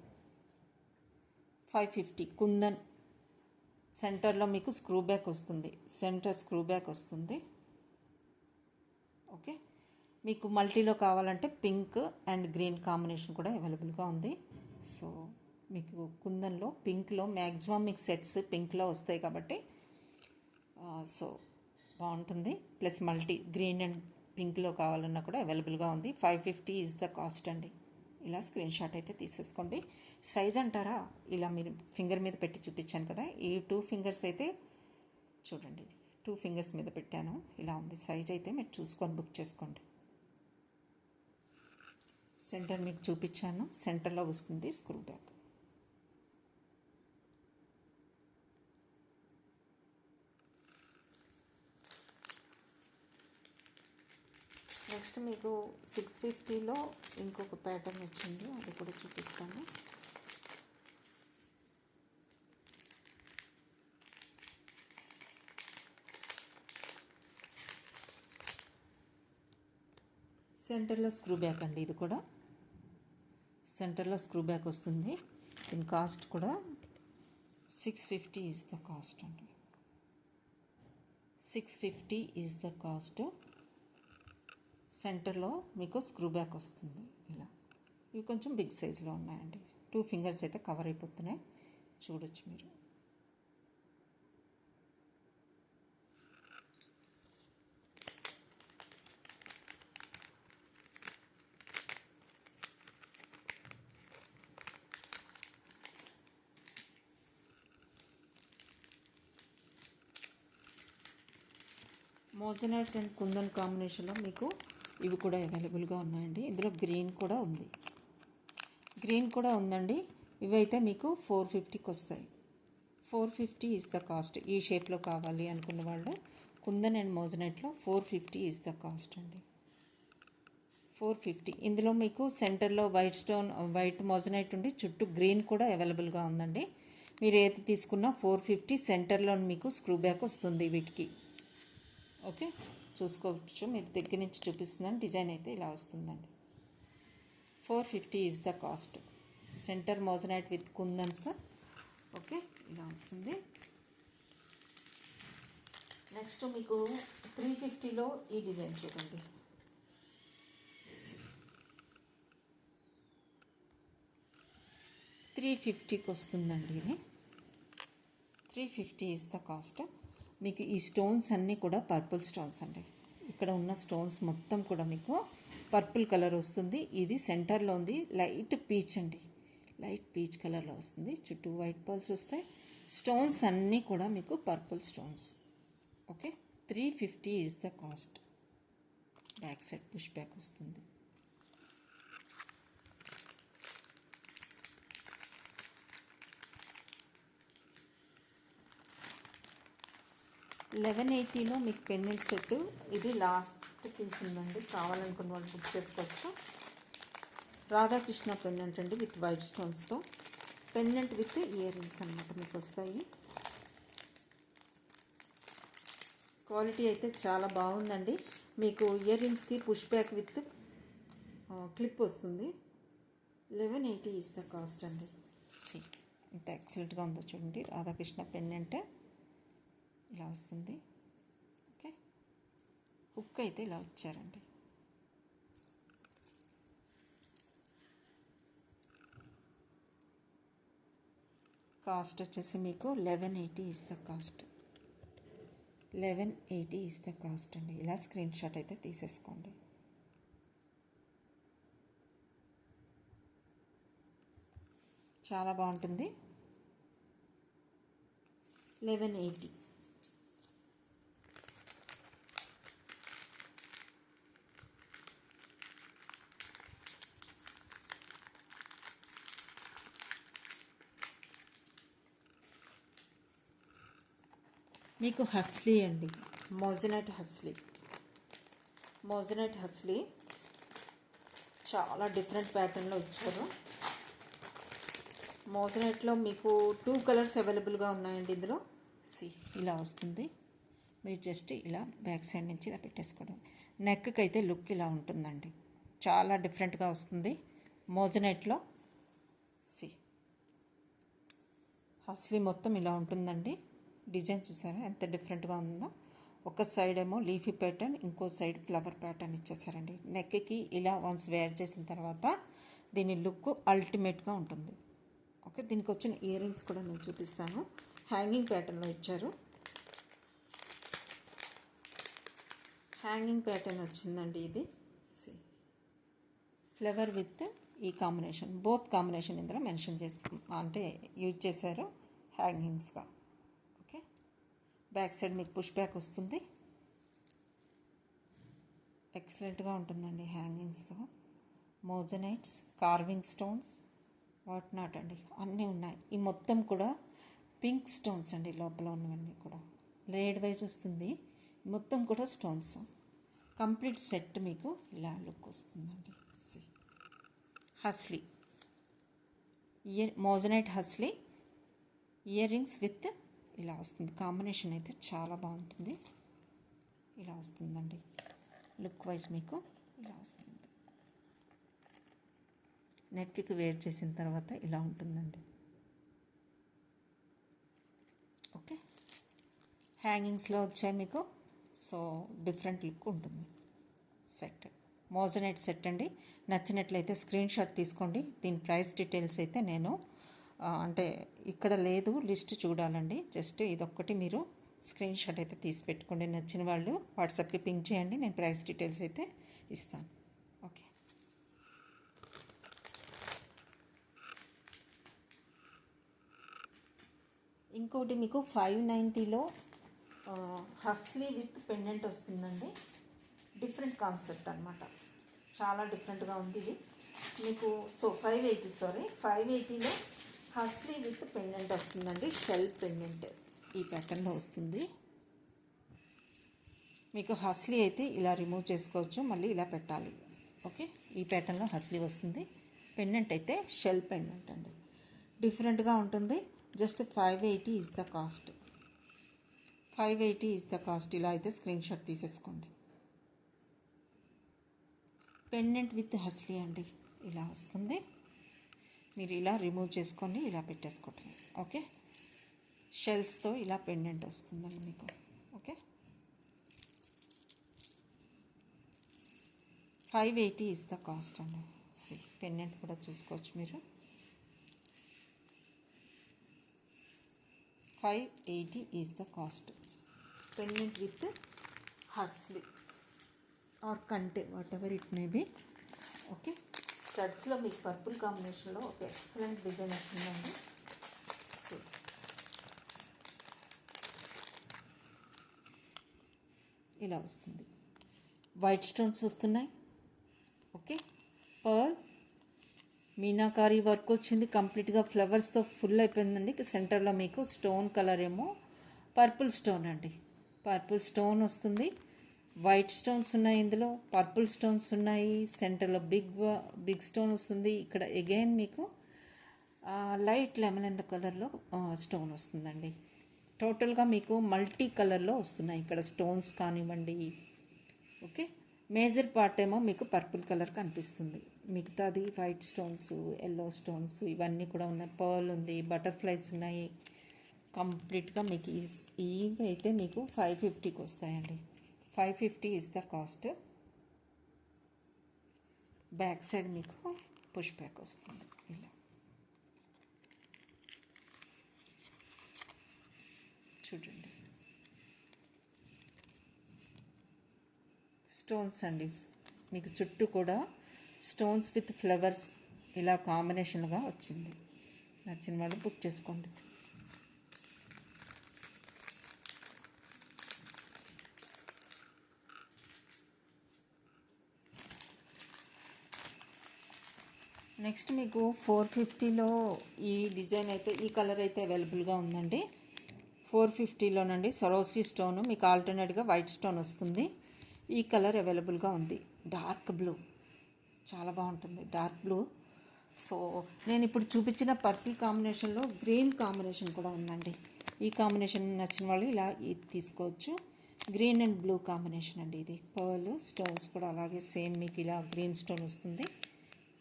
550. కుందన్ సెంటర్లో మీకు స్క్రూ బ్యాక్ వస్తుంది, సెంటర్ స్క్రూ బ్యాక్ వస్తుంది. ఓకే, మీకు మల్టీలో కావాలంటే పింక్ అండ్ గ్రీన్ కాంబినేషన్ కూడా అవైలబుల్గా ఉంది. సో మీకు కుందన్లో పింక్లో మ్యాక్సిమం మీకు సెట్స్ పింక్లో వస్తాయి కాబట్టి సో బాగుంటుంది. ప్లస్ మల్టీ గ్రీన్ అండ్ పింక్లో కావాలన్నా కూడా అవైలబుల్గా ఉంది. 550 ఈజ్ ద కాస్ట్ అండి. ఇలా స్క్రీన్ షాట్ అయితే తీసేసుకోండి. సైజ్ అంటారా, ఇలా మీరు ఫింగర్ మీద పెట్టి చూపించాను కదా, ఈ 2 ఫింగర్స్ అయితే చూడండి, 2 ఫింగర్స్ మీద పెట్టాను. ఇలా ఉంది సైజ్ అయితే, మీరు చూసుకొని బుక్ చేసుకోండి. సెంటర్ మీకు చూపించాను, సెంటర్లో వస్తుంది స్క్రూ బ్యాక్. నెక్స్ట్ మీకు 650లో ఇంకొక ప్యాటర్న్ వచ్చింది, అది కూడా చూపిస్తాను. సెంటర్లో స్క్రూ బ్యాక్ అండి. ఇది కూడా సెంటర్లో స్క్రూ బ్యాక్ వస్తుంది. దీని కాస్ట్ కూడా 650 ఈజ్ ద కాస్ట్ అండి. 650 ఈజ్ ద కాస్ట్. సెంటర్లో మీకు స్క్రూ బ్యాక్ వస్తుంది ఇలా. ఇవి కొంచెం బిగ్ సైజులో ఉన్నాయండి. 2 ఫింగర్స్ అయితే కవర్ అయిపోతున్నాయి, చూడొచ్చు మీరు. మోజనైట్ అండ్ కుందన్ కాంబినేషన్లో మీకు ఇవి కూడా అవైలబుల్గా ఉన్నాయండి. ఇందులో గ్రీన్ కూడా ఉందండి. ఇవైతే మీకు 450కి వస్తాయి. 450 ఈజ్ ద కాస్ట్. ఈ షేప్లో కావాలి అనుకున్న వాళ్ళు కుందన్ అండ్ మోజనైట్లో 450 ఈజ్ ద కాస్ట్ అండి. 450. ఇందులో మీకు సెంటర్లో వైట్ మోజనైట్ ఉండి చుట్టూ గ్రీన్ కూడా అవైలబుల్గా ఉందండి. మీరు ఏది తీసుకున్నా 450. సెంటర్లో మీకు స్క్రూ బ్యాక్ వస్తుంది వీటికి. ఓకే, చూసుకోవచ్చు, మీరు దగ్గర నుంచి చూపిస్తున్నాను. డిజైన్ అయితే ఇలా వస్తుందండి. 450 is the cost. Centre moissanite with kundans. Okay, ఇలా వస్తుంది. నెక్స్ట్ మీకు 350లో ఈ డిజైన్ చూడండి. 350కి వస్తుందండి ఇది. 350 ఈజ్ ద కాస్ట్. మీకు ఈ స్టోన్స్ అన్నీ కూడా పర్పుల్ స్టోన్స్ అండి. ఇక్కడ ఉన్న స్టోన్స్ మొత్తం కూడా మీకు పర్పుల్ కలర్ వస్తుంది. ఇది సెంటర్లో ఉంది లైట్ పీచ్ అండి. లైట్ పీచ్ కలర్లో వస్తుంది. చుట్టూ వైట్ పర్ల్స్ వస్తాయి. స్టోన్స్ అన్నీ కూడా మీకు purple stones. Okay, 350 is the cost. Back side push back వస్తుంది. $1180లో మీకు పెండెంట్ సెట్. ఇది లాస్ట్ పీస్ ఉందండి. కావాలనుకున్న వాళ్ళు బుక్ చేసుకోవచ్చు. రాధాకృష్ణ పెండెంట్ అండి విత్ వైట్ స్టోన్స్తో. పెండెంట్ విత్ ఇయర్ రింగ్స్ అన్నమాట మీకు వస్తాయి. క్వాలిటీ అయితే చాలా బాగుందండి. మీకు ఇయర్ రింగ్స్కి పుష్ బ్యాక్ విత్ క్లిప్ వస్తుంది. 1180 ఈజ్ ద కాస్ట్ అండి. ఇంత ఎక్సలెంట్గా ఉందో చూడండి. రాధాకృష్ణ పెండెంట్ ఇలా వస్తుంది. ఓకే, హుక్ అయితే ఇలా వచ్చారండి. కాస్ట్ వచ్చేసి మీకు 1180 is the cost. 1180 is the cost అండి. ఇలా స్క్రీన్ షాట్ అయితే తీసేసుకోండి. చాలా బాగుంటుంది. 1180. మీకు హస్లీ అండి. మోజనైట్ హస్లీ చాలా డిఫరెంట్ ప్యాటర్న్లో ఇచ్చారు. మోజనైట్లో మీకు 2 కలర్స్ అవైలబుల్గా ఉన్నాయండి. ఇందులో ఇలా వస్తుంది. మీరు జస్ట్ ఇలా బ్యాక్ సైడ్ నుంచి ఇలా పెట్టేసుకోవడం. నెక్కి అయితే లుక్ ఇలా ఉంటుందండి. చాలా డిఫరెంట్గా వస్తుంది. మోజనైట్లో హస్లీ మొత్తం ఇలా ఉంటుందండి. డిజైన్ చూసారా ఎంత డిఫరెంట్గా ఉందో. ఒక సైడ్ ఏమో లీఫీ ప్యాటర్న్, ఇంకో సైడ్ ఫ్లవర్ ప్యాటర్న్ ఇచ్చేసారండి. నెక్కి ఇలా వన్స్ వేర్ చేసిన తర్వాత దీని లుక్ అల్టిమేట్గా ఉంటుంది. ఓకే, దీనికి వచ్చిన ఇయర్ రింగ్స్ కూడా నేను చూపిస్తాను. హ్యాంగింగ్ ప్యాటర్న్లో ఇచ్చారు. హ్యాంగింగ్ ప్యాటర్న్ వచ్చిందండి ఇది. ఫ్లవర్ విత్ ఈ కాంబినేషన్, బోత్ కాంబినేషన్ ఇందులో మెన్షన్ అంటే యూజ్ చేశారు హ్యాంగింగ్స్గా. ఓకే, బ్యాక్ సైడ్ మీకు పుష్ బ్యాక్ వస్తుంది. ఎక్సలెంట్గా ఉంటుందండి హ్యాంగింగ్స్తో. Moissanites, carving stones, what not అండి అన్నీ ఉన్నాయి. ఈ మొత్తం కూడా పింక్ స్టోన్స్ అండి. లోపల ఉన్నవన్నీ కూడా లేడ్ వైజ్ వస్తుంది. మొత్తం కూడా స్టోన్స్. కంప్లీట్ సెట్ మీకు ఇలా లుక్ వస్తుందండి. హస్లీ మోజనైట్ హస్లీ ఇయర్ రింగ్స్ విత్ ఇలా వస్తుంది. కాంబినేషన్ అయితే చాలా బాగుంటుంది. ఇలా వస్తుందండి లుక్ వైజ్ మీకు ఇలా వస్తుంది. నెక్కి వేర్ చేసిన తర్వాత ఇలా ఉంటుందండి. ఓకే, హ్యాంగింగ్స్లో వచ్చాయి మీకు. సో డిఫరెంట్ లుక్ ఉంటుంది. సెట్ మోజనైట్ సెట్ అండి. నచ్చినట్లయితే స్క్రీన్ షాట్ తీసుకోండి. దీని ప్రైస్ డీటెయిల్స్ అయితే నేను అంటే ఇక్కడ లేదు, లిస్ట్ చూడాలండి. జస్ట్ ఇదొక్కటి మీరు స్క్రీన్ షాట్ అయితే తీసి పెట్టుకోండి. నచ్చిన వాళ్ళు వాట్సాప్కి పింక్ చేయండి, నేను ప్రైస్ డీటెయిల్స్ అయితే ఇస్తాను. ఓకే, ఇంకోటి మీకు 590లో హస్లీ విత్ పెండెంట్ వస్తుందండి. డిఫరెంట్ కాన్సెప్ట్ అనమాట, చాలా డిఫరెంట్గా ఉంది ఇది మీకు. సో 580లో హస్లీ విత్ పెండెంట్ వస్తుందండి. షెల్ పెండెంట్ ఈ ప్యాటర్న్లో వస్తుంది మీకు. హస్లీ అయితే ఇలా రిమూవ్ చేసుకోవచ్చు, మళ్ళీ ఇలా పెట్టాలి. ఓకే, ఈ ప్యాటర్న్లో హస్లీ వస్తుంది. పెండెంట్ అయితే షెల్ పెండెంట్ అండి, డిఫరెంట్గా ఉంటుంది. Just 580 is the cost. 580 is the cost. ఇలా అయితే స్క్రీన్ షాట్ తీసేసుకోండి. పెండెంట్ విత్ హస్లీ అండి, ఇలా వస్తుంది. మీరు ఇలా రిమూవ్ చేసుకొని ఇలా పెట్టేసుకోవటం. ఓకే, షెల్స్తో ఇలా పెండెంట్ వస్తుందండి మీకు. ఓకే, 580 ఈజ్ ద కాస్ట్ అండి. పెండెంట్ కూడా చూసుకోవచ్చు మీరు. 580 is the cost. Pendant with hasli or కంటే, whatever it may be. Okay, స్టడ్స్లో మీకు పర్పుల్ కాంబినేషన్లో ఒక ఎక్సలెంట్ డిజైన్ వచ్చిందండి. సో ఇలా వస్తుంది. వైట్ స్టోన్స్ వస్తున్నాయి. ఓకే, పర్ల్ మీనాకారి వర్క్ వచ్చింది. కంప్లీట్గా ఫ్లవర్స్తో ఫుల్ అయిపోయిందండి. సెంటర్లో మీకు స్టోన్ కలర్ ఏమో పర్పుల్ స్టోన్ అండి. పర్పుల్ స్టోన్ వస్తుంది. వైట్ స్టోన్స్ ఉన్నాయి, ఇందులో పర్పుల్ స్టోన్స్ ఉన్నాయి. సెంటర్లో బిగ్ స్టోన్ వస్తుంది. ఇక్కడ అగైన్ మీకు లైట్ లెమన్ కలర్లో స్టోన్ వస్తుందండి. టోటల్గా మీకు మల్టీ కలర్లో వస్తున్నాయి ఇక్కడ స్టోన్స్ కానివ్వండి. ఓకే, మేజర్ పార్ట్ ఏమో మీకు పర్పుల్ కలర్ కనిపిస్తుంది, మిగతాది వైట్ స్టోన్స్, ఎల్లో స్టోన్స్ ఇవన్నీ కూడా ఉన్నాయి. పర్ల్ ఉంది, బటర్ఫ్లైస్ ఉన్నాయి. కంప్లీట్గా మీకు ఇవి అయితే మీకు 550కి వస్తాయండి. 550 is the cost. Back side మీకు పుష్ బ్యాక్ వస్తుంది. ఇలా చూడండి, స్టోన్స్ అండి మీకు. చుట్టూ కూడా స్టోన్స్ విత్ ఫ్లవర్స్ ఇలా కాంబినేషన్గా వచ్చింది. నచ్చిన వాళ్ళు బుక్ చేసుకోండి. నెక్స్ట్ మీకు 450లో ఈ డిజైన్ అయితే, ఈ కలర్ అయితే అవైలబుల్గా ఉందండి. 450లోనండి సరోస్కి స్టోన్ మీకు ఆల్టర్నేట్గా వైట్ స్టోన్ వస్తుంది. ఈ కలర్ అవైలబుల్గా ఉంది. డార్క్ బ్లూ చాలా బాగుంటుంది, డార్క్ బ్లూ. సో నేను ఇప్పుడు చూపించిన పర్పుల్ కాంబినేషన్లో గ్రీన్ కాంబినేషన్ కూడా ఉందండి. ఈ కాంబినేషన్ నచ్చిన వాళ్ళు ఇలా ఇది తీసుకోవచ్చు. గ్రీన్ అండ్ బ్లూ కాంబినేషన్ అండి ఇది. పర్ల్ స్టోన్స్ కూడా అలాగే సేమ్ మీకు ఇలా గ్రీన్ స్టోన్ వస్తుంది,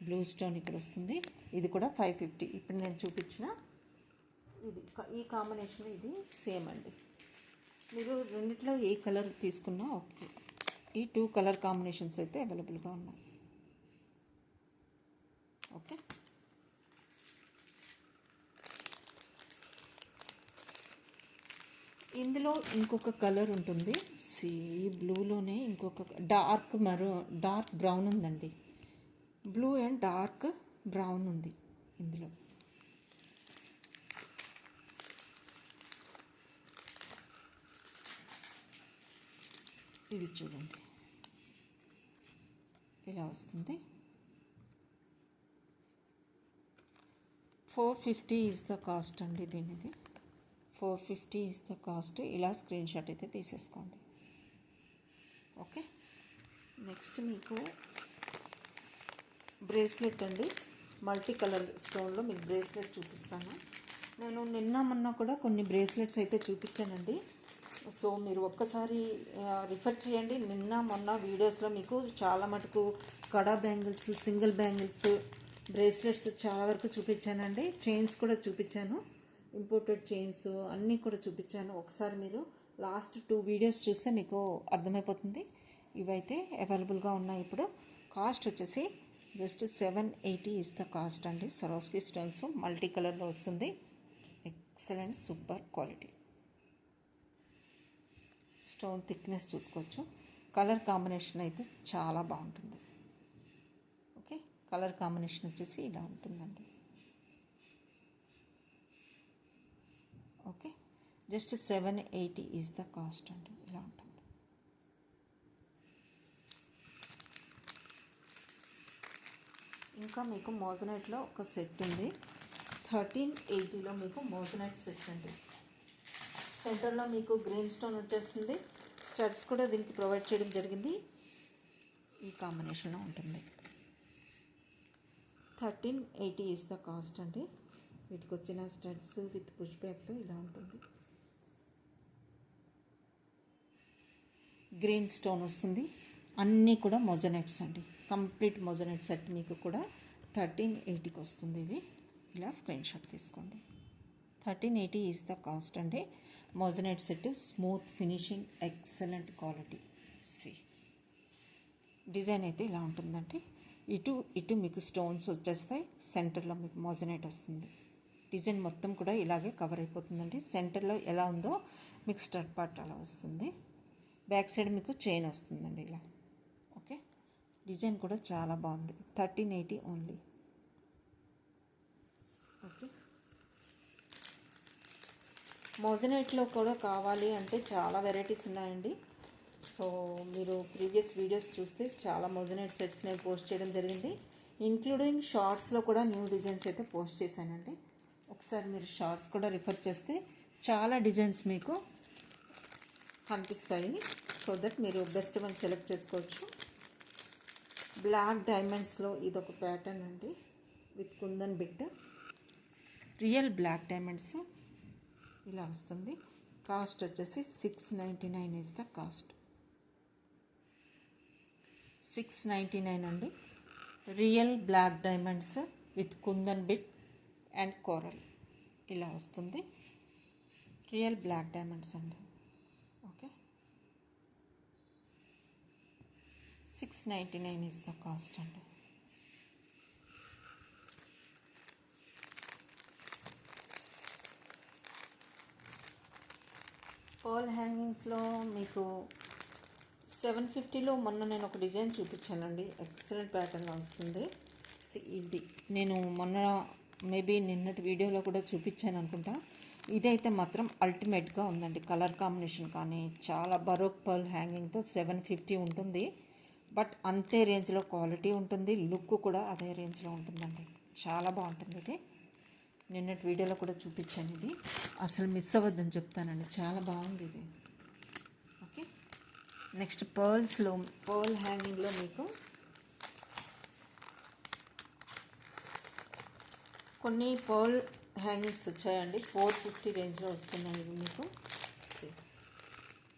బ్లూ స్టోన్ ఇక్కడ వస్తుంది. ఇది కూడా 550. ఇప్పుడు నేను చూపించిన ఇది ఈ కాంబినేషన్ ఇది సేమ్ అండి. మీరు రెండిట్లో ఏ కలర్ తీసుకున్నా ఓకే. ఈ 2 కలర్ కాంబినేషన్స్ అయితే అవైలబుల్గా ఉన్నాయి. ఓకే, ఇందులో ఇంకొక కలర్ ఉంటుంది. సీ బ్లూలోనే ఇంకొక డార్క్ బ్రౌన్ ఉందండి. బ్లూ అండ్ డార్క్ బ్రౌన్ ఉంది ఇందులో. ఇది చూడండి ఇలా వస్తుంది. 450 ఈజ్ ద కాస్ట్ అండి దీనిది. 450 ఈజ్ ద కాస్ట్. ఇలా స్క్రీన్ షాట్ అయితే తీసేసుకోండి. ఓకే, నెక్స్ట్ మీకు బ్రేస్లెట్ అండి. మల్టీ కలర్ స్టోన్లో మీకు బ్రేస్లెట్ చూపిస్తాను. నేను నిన్న మొన్న కూడా కొన్ని బ్రేస్లెట్స్ అయితే చూపించానండి. సో మీరు ఒక్కసారి రిఫర్ చేయండి. నిన్న మొన్న వీడియోస్లో మీకు చాలా మటుకు కడా బ్యాంగిల్స్, సింగిల్ బ్యాంగిల్స్, బ్రేస్లెట్స్ చాలా వరకు చూపించానండి, చైన్స్ కూడా చూపించాను, ఇంపోర్టెడ్ చైన్స్ అన్నీ కూడా చూపించాను. ఒకసారి మీరు లాస్ట్ 2 వీడియోస్ చూస్తే మీకు అర్థమైపోతుంది. ఇవైతే అవైలబుల్గా ఉన్నాయి ఇప్పుడు. కాస్ట్ వచ్చేసి జస్ట్ 780 ఇస్ ద కాస్ట్ అండి. సరోస్కి స్టోన్స్ మల్టీ కలర్లో వస్తుంది. Excellent super quality. Stone thickness చూసుకోవచ్చు. కలర్ కాంబినేషన్ అయితే చాలా బాగుంటుంది. ఓకే, కలర్ కాంబినేషన్ వచ్చేసి ఇలా ఉంటుందండి. Okay, just 780 is the cost అండి. ఇలా ఉంటుంది. ఇంకా మీకు మోజనైట్లో ఒక సెట్ ఉంది. 1380లో మీకు మోజనైట్ సెట్ అండి. సెంటర్లో మీకు గ్రీన్ స్టోన్ వచ్చేస్తుంది. స్టడ్స్ కూడా దీనికి ప్రొవైడ్ చేయడం జరిగింది. ఈ కాంబినేషన్లో ఉంటుంది. 1380 ఈజ్ ద కాస్ట్ అండి. వీటికి వచ్చిన స్టడ్స్ విత్ పుష్ బ్యాక్తో ఇలా ఉంటుంది. గ్రీన్ స్టోన్ వస్తుంది. అన్నీ కూడా మొజనైట్స్ అండి. కంప్లీట్ మొజనైట్ సెట్ మీకు కూడా 1380కి వస్తుంది. ఇది ఇలా స్క్రీన్ షాట్ తీసుకోండి. 1380 ఈజ్ ద కాస్ట్ అండి. Moissanite set, smooth finishing, excellent quality. C design అయితే ఇలా ఉంటుందండి. ఇటు మీకు స్టోన్స్ వచ్చేస్తాయి. సెంటర్లో మీకు మొజనైట్ వస్తుంది. డిజైన్ మొత్తం కూడా ఇలాగే కవర్ అయిపోతుందండి. సెంటర్లో ఎలా ఉందో మీకు స్టడ్ పార్ట్ అలా వస్తుంది. బ్యాక్ సైడ్ మీకు చైన్ వస్తుందండి ఇలా. ఓకే, డిజైన్ కూడా చాలా బాగుంది. 1380 ఓన్లీ. ఓకే, మోజనైట్లో కూడా కావాలి అంటే చాలా వెరైటీస్ ఉన్నాయండి. సో మీరు ప్రీవియస్ వీడియోస్ చూస్తే చాలా మోజనైట్ సెట్స్ నేను పోస్ట్ చేయడం జరిగింది. ఇంక్లూడింగ్ షార్ట్స్లో కూడా న్యూ డిజైన్స్ అయితే పోస్ట్ చేశానండి. ఒకసారి మీరు షార్ట్స్ కూడా రిఫర్ చేస్తే చాలా డిజైన్స్ మీకు కనిపిస్తాయి. సో దట్ మీరు బెస్ట్ వన్ సెలెక్ట్ చేసుకోవచ్చు. బ్లాక్ డైమండ్స్లో ఇదొక ప్యాటర్న్ అండి with kundan bit. Real black diamonds ఇలా వస్తుంది. కాస్ట్ వచ్చేసి 699 ఈజ్ ద కాస్ట్. 699 అండి. Real black diamonds with kundan bit and coral ఇలా వస్తుంది. రియల్ బ్లాక్ డైమండ్స్ అండి. ఓకే, 699 ఈజ్ ద కాస్ట్ అండి. పర్ల్ హ్యాంగింగ్స్లో మీకు 750లో మొన్న నేను ఒక డిజైన్ చూపించానండి. ఎక్సలెంట్ ప్యాటర్న్లో వస్తుంది. ఇది నేను మొన్న మేబీ నిన్నటి వీడియోలో కూడా చూపించాను అనుకుంటా. ఇదైతే మాత్రం అల్టిమేట్గా ఉందండి. కలర్ కాంబినేషన్ కానీ చాలా బరోక్ పర్ల్ హ్యాంగింగ్తో 750 ఉంటుంది. బట్ అంతే రేంజ్లో క్వాలిటీ ఉంటుంది. లుక్ కూడా అదే రేంజ్లో ఉంటుందండి. చాలా బాగుంటుంది. ఇది నిన్నటి వీడియోలో కూడా చూపించాను. ఇది అసలు మిస్ అవ్వద్దని చెప్తానండి. చాలా బాగుంది ఇది. ఓకే, నెక్స్ట్ పర్ల్ హ్యాంగింగ్లో మీకు కొన్ని పర్ల్ హ్యాంగింగ్స్ వచ్చాయండి. 450 రేంజ్లో వస్తున్నాయి. ఇవి మీకు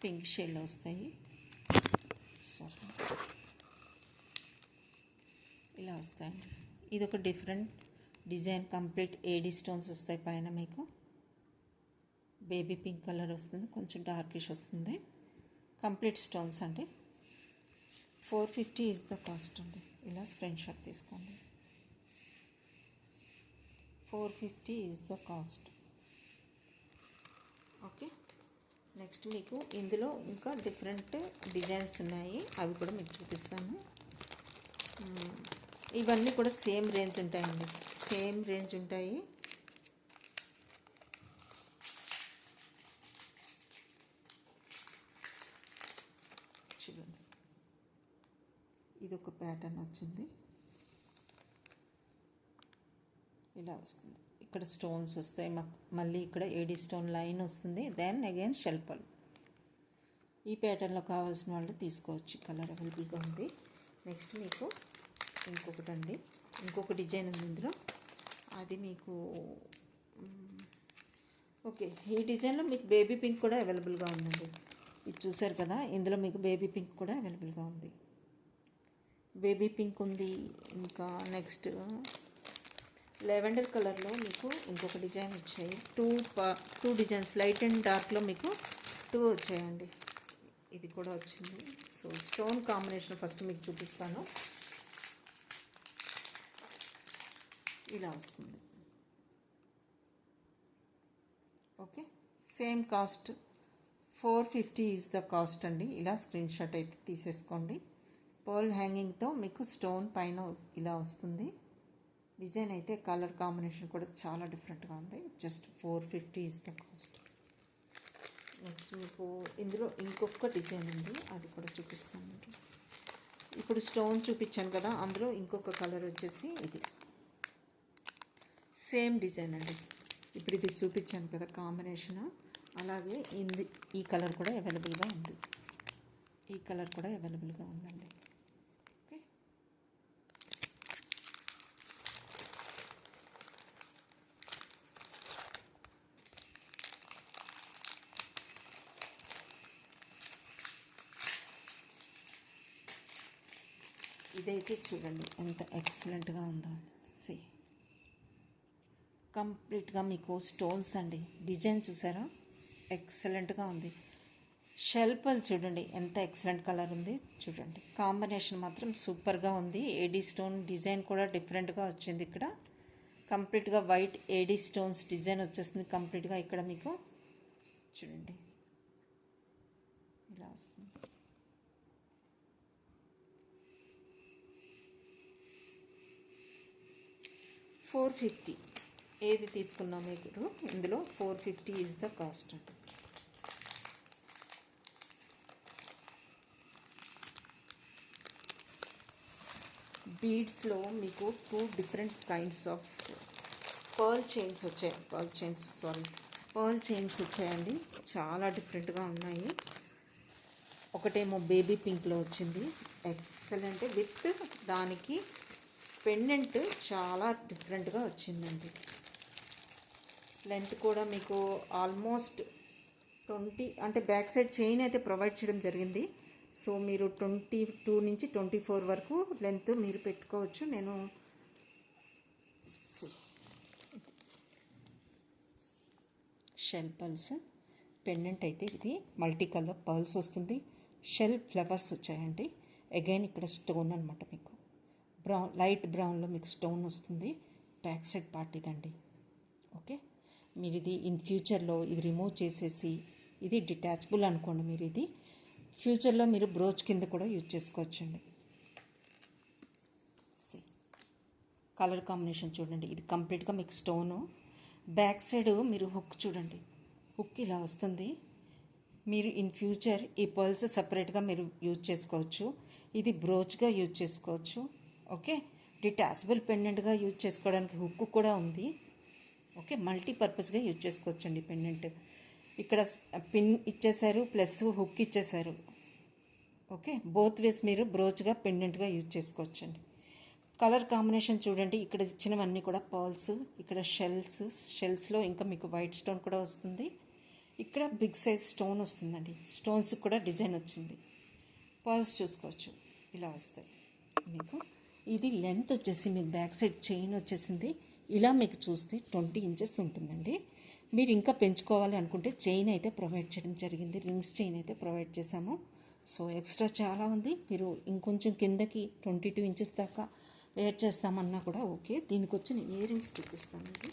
పింక్ షేడ్లో వస్తాయి. సరే, ఇలా వస్తాయండి. ఇది ఒక different design. Complete AD stones వస్తాయి పైన. మీకు బేబీ పింక్ కలర్ వస్తుంది, కొంచెం డార్కిష్ వస్తుంది. కంప్లీట్ స్టోన్స్ అండి. 450 ఈజ్ ద కాస్ట్ అండి. ఇలా స్క్రీన్ షాట్ తీసుకోండి. 450 is the cost. Okay, next మీకు ఇందులో ఇంకా డిఫరెంట్ డిజైన్స్ ఉన్నాయి. అవి కూడా మీకు చూపిస్తాను. ఇవన్నీ కూడా సేమ్ రేంజ్ ఉంటాయండి. సేమ్ రేంజ్ ఉంటాయి. చూడండి, ఇది ఒక ప్యాటర్న్ వచ్చింది. ఇలా వస్తుంది. ఇక్కడ స్టోన్స్ వస్తాయి. మళ్ళీ ఇక్కడ ఏడీ స్టోన్ లైన్ వస్తుంది. Then again shell pearl. ఈ ప్యాటర్న్లో కావాల్సిన వాళ్ళు తీసుకోవచ్చు. కలర్ అవైలబుల్గా ఉంది. నెక్స్ట్ మీకు ఇంకొకటి అండి, ఇంకొక డిజైన్ ఉంది ఇందులో. అది మీకు ఓకే, ఈ డిజైన్లో మీకు బేబీ పింక్ కూడా అవైలబుల్గా ఉందండి. ఇది చూసారు కదా, ఇందులో మీకు బేబీ పింక్ కూడా అవైలబుల్గా ఉంది. బేబీ పింక్ ఉంది. ఇంకా నెక్స్ట్ లెవెండర్ కలర్లో మీకు ఇంకొక డిజైన్ వచ్చాయి. టూ డిజైన్స్ లైట్ అండ్ డార్క్లో మీకు 2 వచ్చాయండి. ఇది కూడా వచ్చింది. సో స్టోన్ కాంబినేషన్ ఫస్ట్ మీకు చూపిస్తాను. ఇలా వస్తుంది. Okay, same cost 450 is the cost అండి. ఇలా స్క్రీన్ షాట్ అయితే తీసేసుకోండి. పర్ల్ హ్యాంగింగ్తో మీకు స్టోన్ పైన ఇలా వస్తుంది. డిజైన్ అయితే కలర్ కాంబినేషన్ కూడా చాలా డిఫరెంట్గా ఉంది. Just 450 is the cost. Next మీకు ఇందులో ఇంకొక డిజైన్ ఉంది, అది కూడా చూపిస్తాను మీకు. ఇప్పుడు స్టోన్ చూపించాను కదా, అందులో ఇంకొక కలర్ వచ్చేసి ఇది సేమ్ డిజైన్ అండి. ఇప్పుడు ఇది చూపించాను కదా కాంబినేషన్, అలాగే ఈ కలర్ కూడా అవైలబుల్గా ఉంది. ఈ కలర్ కూడా అవైలబుల్గా ఉందండి. ఓకే, ఇదైతే చూడండి ఎంత ఎక్సలెంట్గా ఉందో. సి కంప్లీట్గా మీకు స్టోన్స్ అండి. డిజైన్ చూసారా, ఎక్సలెంట్గా ఉంది. షెల్పల్ చూడండి ఎంత ఎక్సలెంట్ కలర్ ఉంది. చూడండి కాంబినేషన్ మాత్రం సూపర్గా ఉంది. ఏడీ స్టోన్ డిజైన్ కూడా డిఫరెంట్గా వచ్చింది. ఇక్కడ కంప్లీట్గా వైట్ ఏడీ స్టోన్స్ డిజైన్ వచ్చేస్తుంది కంప్లీట్గా. ఇక్కడ మీకు చూడండి ఇలా వస్తుంది. $450 ఏది తీసుకున్నా మీరు ఇందులో 450 ఈజ్ ద కాస్ట్ అండి. బీడ్స్లో మీకు 2 different kinds of pearl chains వచ్చాయండి. చాలా డిఫరెంట్గా ఉన్నాయి. ఒకటేమో బేబీ పింక్లో వచ్చింది, ఎక్సలెంట్. విత్ దానికి పెండెంట్ చాలా డిఫరెంట్గా వచ్చిందండి. లెంత్ కూడా మీకు ఆల్మోస్ట్ 20, అంటే బ్యాక్ సైడ్ చైన్ అయితే ప్రొవైడ్ చేయడం జరిగింది. సో మీరు 22 నుంచి 24 వరకు లెంత్ మీరు పెట్టుకోవచ్చు. నేను షెల్ పర్ల్స్ పెండెంట్ అయితే ఇది మల్టీ కలర్ పర్ల్స్ వస్తుంది. షెల్ ఫ్లవర్స్ వచ్చాయండి. అగైన్ ఇక్కడ స్టోన్ అనమాట, మీకు బ్రౌన్ లైట్ బ్రౌన్లో మీకు స్టోన్ వస్తుంది. బ్యాక్ సైడ్ పార్ట్ ఇదండి. ఓకే, మీరు ఇది ఇన్ ఫ్యూచర్లో ఇది రిమూవ్ చేసేసి ఇది డిటాచబుల్ అనుకోండి. మీరు ఇది ఫ్యూచర్లో మీరు బ్రోచ్ కింద కూడా యూజ్ చేసుకోవచ్చండి. కలర్ కాంబినేషన్ చూడండి, ఇది కంప్లీట్గా మీకు స్టోను. బ్యాక్ సైడ్ మీరు హుక్ చూడండి, హుక్ ఇలా వస్తుంది. మీరు ఇన్ ఫ్యూచర్ ఈ పర్ల్స్ సపరేట్గా మీరు యూజ్ చేసుకోవచ్చు. ఇది బ్రోచ్గా యూజ్ చేసుకోవచ్చు. ఓకే, డిటాచబుల్ పెండెంట్గా యూజ్ చేసుకోవడానికి హుక్ కూడా ఉంది. ఓకే, మల్టీపర్పస్గా యూజ్ చేసుకోవచ్చండి పెండెంట్. ఇక్కడ పిన్ ఇచ్చేసారు ప్లస్ హుక్ ఇచ్చేసారు. ఓకే, బోత్ వేస్ మీరు బ్రోచ్గా పెండెంట్గా యూజ్ చేసుకోవచ్చండి. కలర్ కాంబినేషన్ చూడండి, ఇక్కడ ఇచ్చినవన్నీ కూడా పర్ల్స్, ఇక్కడ షెల్స్లో ఇంకా మీకు వైట్ స్టోన్ కూడా వస్తుంది. ఇక్కడ బిగ్ సైజ్ స్టోన్ వస్తుందండి. స్టోన్స్ కూడా డిజైన్ వచ్చింది. పర్ల్స్ చూసుకోవచ్చు ఇలా వస్తాయి మీకు. ఇది లెంత్ వచ్చేసి మీకు బ్యాక్ సైడ్ చైన్ వచ్చేసింది. ఇలా మీకు చూస్తే 20 ఇంచెస్ ఉంటుందండి. మీరు ఇంకా పెంచుకోవాలి అనుకుంటే చైన్ అయితే ప్రొవైడ్ చేయడం జరిగింది. రింగ్స్ చైన్ అయితే ప్రొవైడ్ చేశాము. సో ఎక్స్ట్రా చాలా ఉంది. మీరు ఇంకొంచెం కిందకి 22 ఇంచెస్ దాకా వేర్ చేస్తామన్నా కూడా ఓకే. దీనికి వచ్చిన ఇయర్ రింగ్స్ చూపిస్తానండి.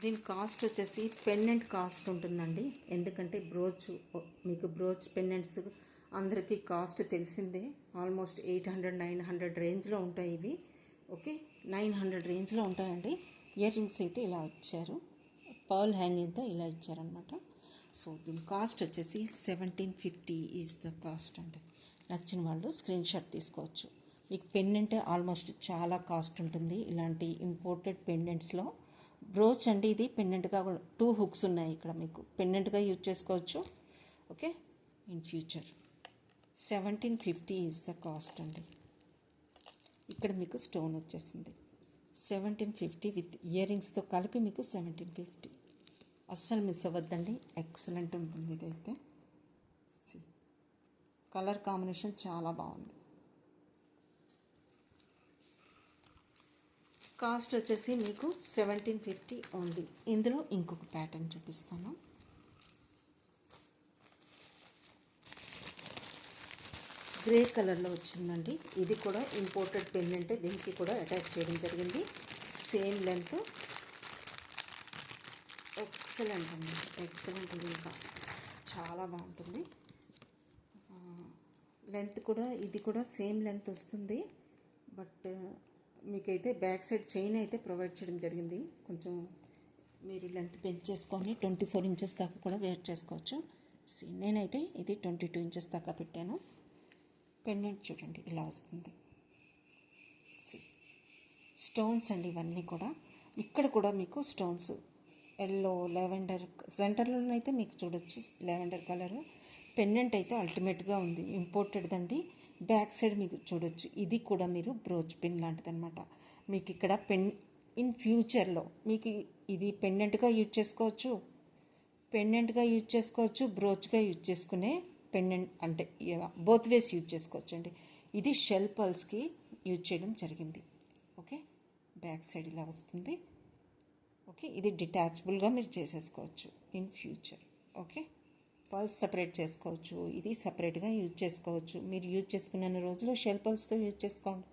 దీని కాస్ట్ వచ్చేసి పెండెంట్ కాస్ట్ ఉంటుందండి. ఎందుకంటే మీకు బ్రోచ్ పెండెంట్స్ అందరికీ కాస్ట్ తెలిసిందే. ఆల్మోస్ట్ 800-900 రేంజ్లో ఉంటాయి ఇవి. ఓకే, 900 రేంజ్లో ఉంటాయండి. ఇయర్ రింగ్స్ అయితే ఇలా ఇచ్చారు, పర్ల్ హ్యాంగింగ్తో ఇలా ఇచ్చారనమాట. సో దీని కాస్ట్ వచ్చేసి 1750 ఈజ్ ద కాస్ట్ అండి. నచ్చిన వాళ్ళు స్క్రీన్ షాట్ తీసుకోవచ్చు. మీకు పెండెంట్ ఆల్మోస్ట్ చాలా కాస్ట్ ఉంటుంది ఇలాంటి ఇంపోర్టెడ్ పెండెంట్స్లో. బ్రోచ్ అండి ఇది పెండెంట్గా 2 హుక్స్ ఉన్నాయి ఇక్కడ, మీకు పెండెంట్గా యూజ్ చేసుకోవచ్చు. Okay, in future 1750 is the cost అండి. ఇక్కడ మీకు స్టోన్ వచ్చేసింది 1750 విత్ ఇయర్ రింగ్స్తో కలిపి మీకు 1750. అస్సలు మిస్ అవ్వద్దండి, ఎక్సలెంట్ ఉంటుంది ఇదైతే. కలర్ కాంబినేషన్ చాలా బాగుంది. కాస్ట్ వచ్చేసి మీకు 1750 ఓన్లీ. ఇందులో ఇంకొక ప్యాటర్న్ చూపిస్తాను. గ్రే కలర్లో వచ్చిందండి. ఇది కూడా ఇంపోర్టెడ్ పెండెంట్, దీనికి కూడా అటాచ్ చేయడం జరిగింది. సేమ్ లెంత్, ఎక్సలెంట్ అండి, ఎక్సలెంట్. ఇది ఇంకా చాలా బాగుంటుంది. లెంత్ కూడా ఇది కూడా సేమ్ లెంత్ వస్తుంది. బట్ మీకైతే బ్యాక్ సైడ్ చైన్ అయితే ప్రొవైడ్ చేయడం జరిగింది. కొంచెం మీరు లెంత్ పెంచేసుకొని 24 ఇంచెస్ దాకా కూడా వేర్ చేసుకోవచ్చు. నేనైతే ఇది 22 ఇంచెస్ దాకా పెట్టాను. పెండెంట్ చూడండి ఇలా వస్తుంది. స్టోన్స్ అండి ఇవన్నీ కూడా. ఇక్కడ కూడా మీకు స్టోన్స్ ఎల్లో, లెవెండర్, సెంటర్లోనైతే మీకు చూడొచ్చు లెవెండర్ కలర్. పెండెంట్ అయితే అల్టిమేట్గా ఉంది, ఇంపోర్టెడ్ అండి. బ్యాక్ సైడ్ మీకు చూడొచ్చు, ఇది కూడా మీరు బ్రోచ్ పిన్ లాంటిది అనమాట. మీకు ఇక్కడ ఇన్ ఫ్యూచర్లో మీకు ఇది పెండెంట్గా యూజ్ చేసుకోవచ్చు, బ్రోచ్గా యూజ్ చేసుకునే పెండెంట్ అంటే బోత్ వేస్ యూజ్ చేసుకోవచ్చు అండి. ఇది షెల్ పల్స్కి యూజ్ చేయడం జరిగింది. ఓకే, బ్యాక్ సైడ్ ఇలా వస్తుంది. ఓకే, ఇది డిటాచబుల్గా మీరు చేసేసుకోవచ్చు in future. Okay, pulse separate చేసుకోవచ్చు, ఇది సపరేట్గా యూజ్ చేసుకోవచ్చు. మీరు యూజ్ చేసుకున్న రోజులు షెల్ పల్స్తో యూజ్ చేసుకోండి.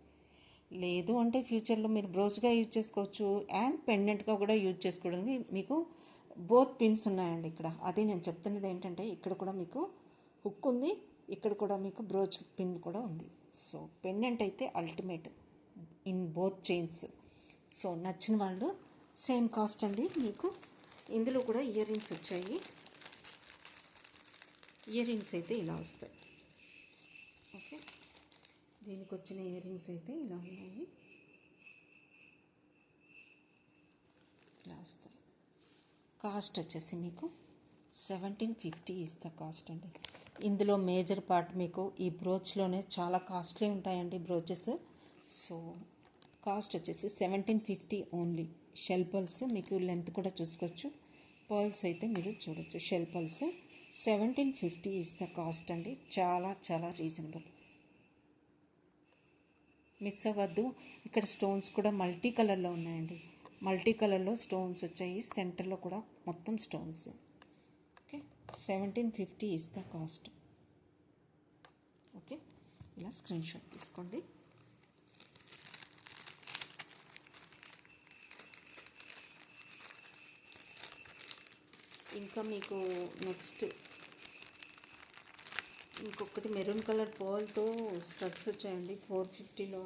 లేదు అంటే ఫ్యూచర్లో మీరు బ్రోచ్గా యూజ్ చేసుకోవచ్చు అండ్ పెండెంట్గా కూడా యూజ్ చేసుకోవడానికి మీకు బోత్ పిన్స్ ఉన్నాయండి ఇక్కడ. అది నేను చెప్తున్నది ఏంటంటే ఇక్కడ కూడా మీకు హుక్ ఉంది, ఇక్కడ కూడా మీకు బ్రోచ్ పిన్ కూడా ఉంది. సో పెండెంట్ అయితే ultimate in both chains. So నచ్చిన వాళ్ళు సేమ్ కాస్ట్ అండి. మీకు ఇందులో కూడా ఇయర్ రింగ్స్ వచ్చాయి. ఇయర్ రింగ్స్ అయితే ఇలా వస్తాయి. ఓకే, దీనికి వచ్చిన ఇయర్ రింగ్స్ అయితే ఇలా ఉన్నాయి, ఇలా వస్తాయి. కాస్ట్ వచ్చేసి మీకు 1750 ఇస్ ద కాస్ట్ అండి. ఇందులో మేజర్ పార్ట్ మీకు ఈ బ్రోచ్లోనే చాలా కాస్ట్లీ ఉంటాయండి బ్రోచెస్. సో కాస్ట్ వచ్చేసి 1750 ఓన్లీ. షెల్ పల్స్ మీకు లెంత్ కూడా చూసుకోవచ్చు, పర్ల్స్ అయితే మీరు చూడొచ్చు. Shell pearls 1750 is the cost అండి. చాలా చాలా రీజనబుల్, మిస్ అవ్వద్దు. ఇక్కడ స్టోన్స్ కూడా మల్టీ కలర్లో ఉన్నాయండి, మల్టీ కలర్లో స్టోన్స్ వచ్చాయి. సెంటర్లో కూడా మొత్తం stones. Okay, 1750 is the cost. Okay, ఇలా స్క్రీన్ షాట్ తీసుకోండి. ఇంకా మీకు నెక్స్ట్ ఇంకొకటి మెరూన్ కలర్ పర్ల్తో స్ట్రక్స్ వచ్చాయండి 450లో.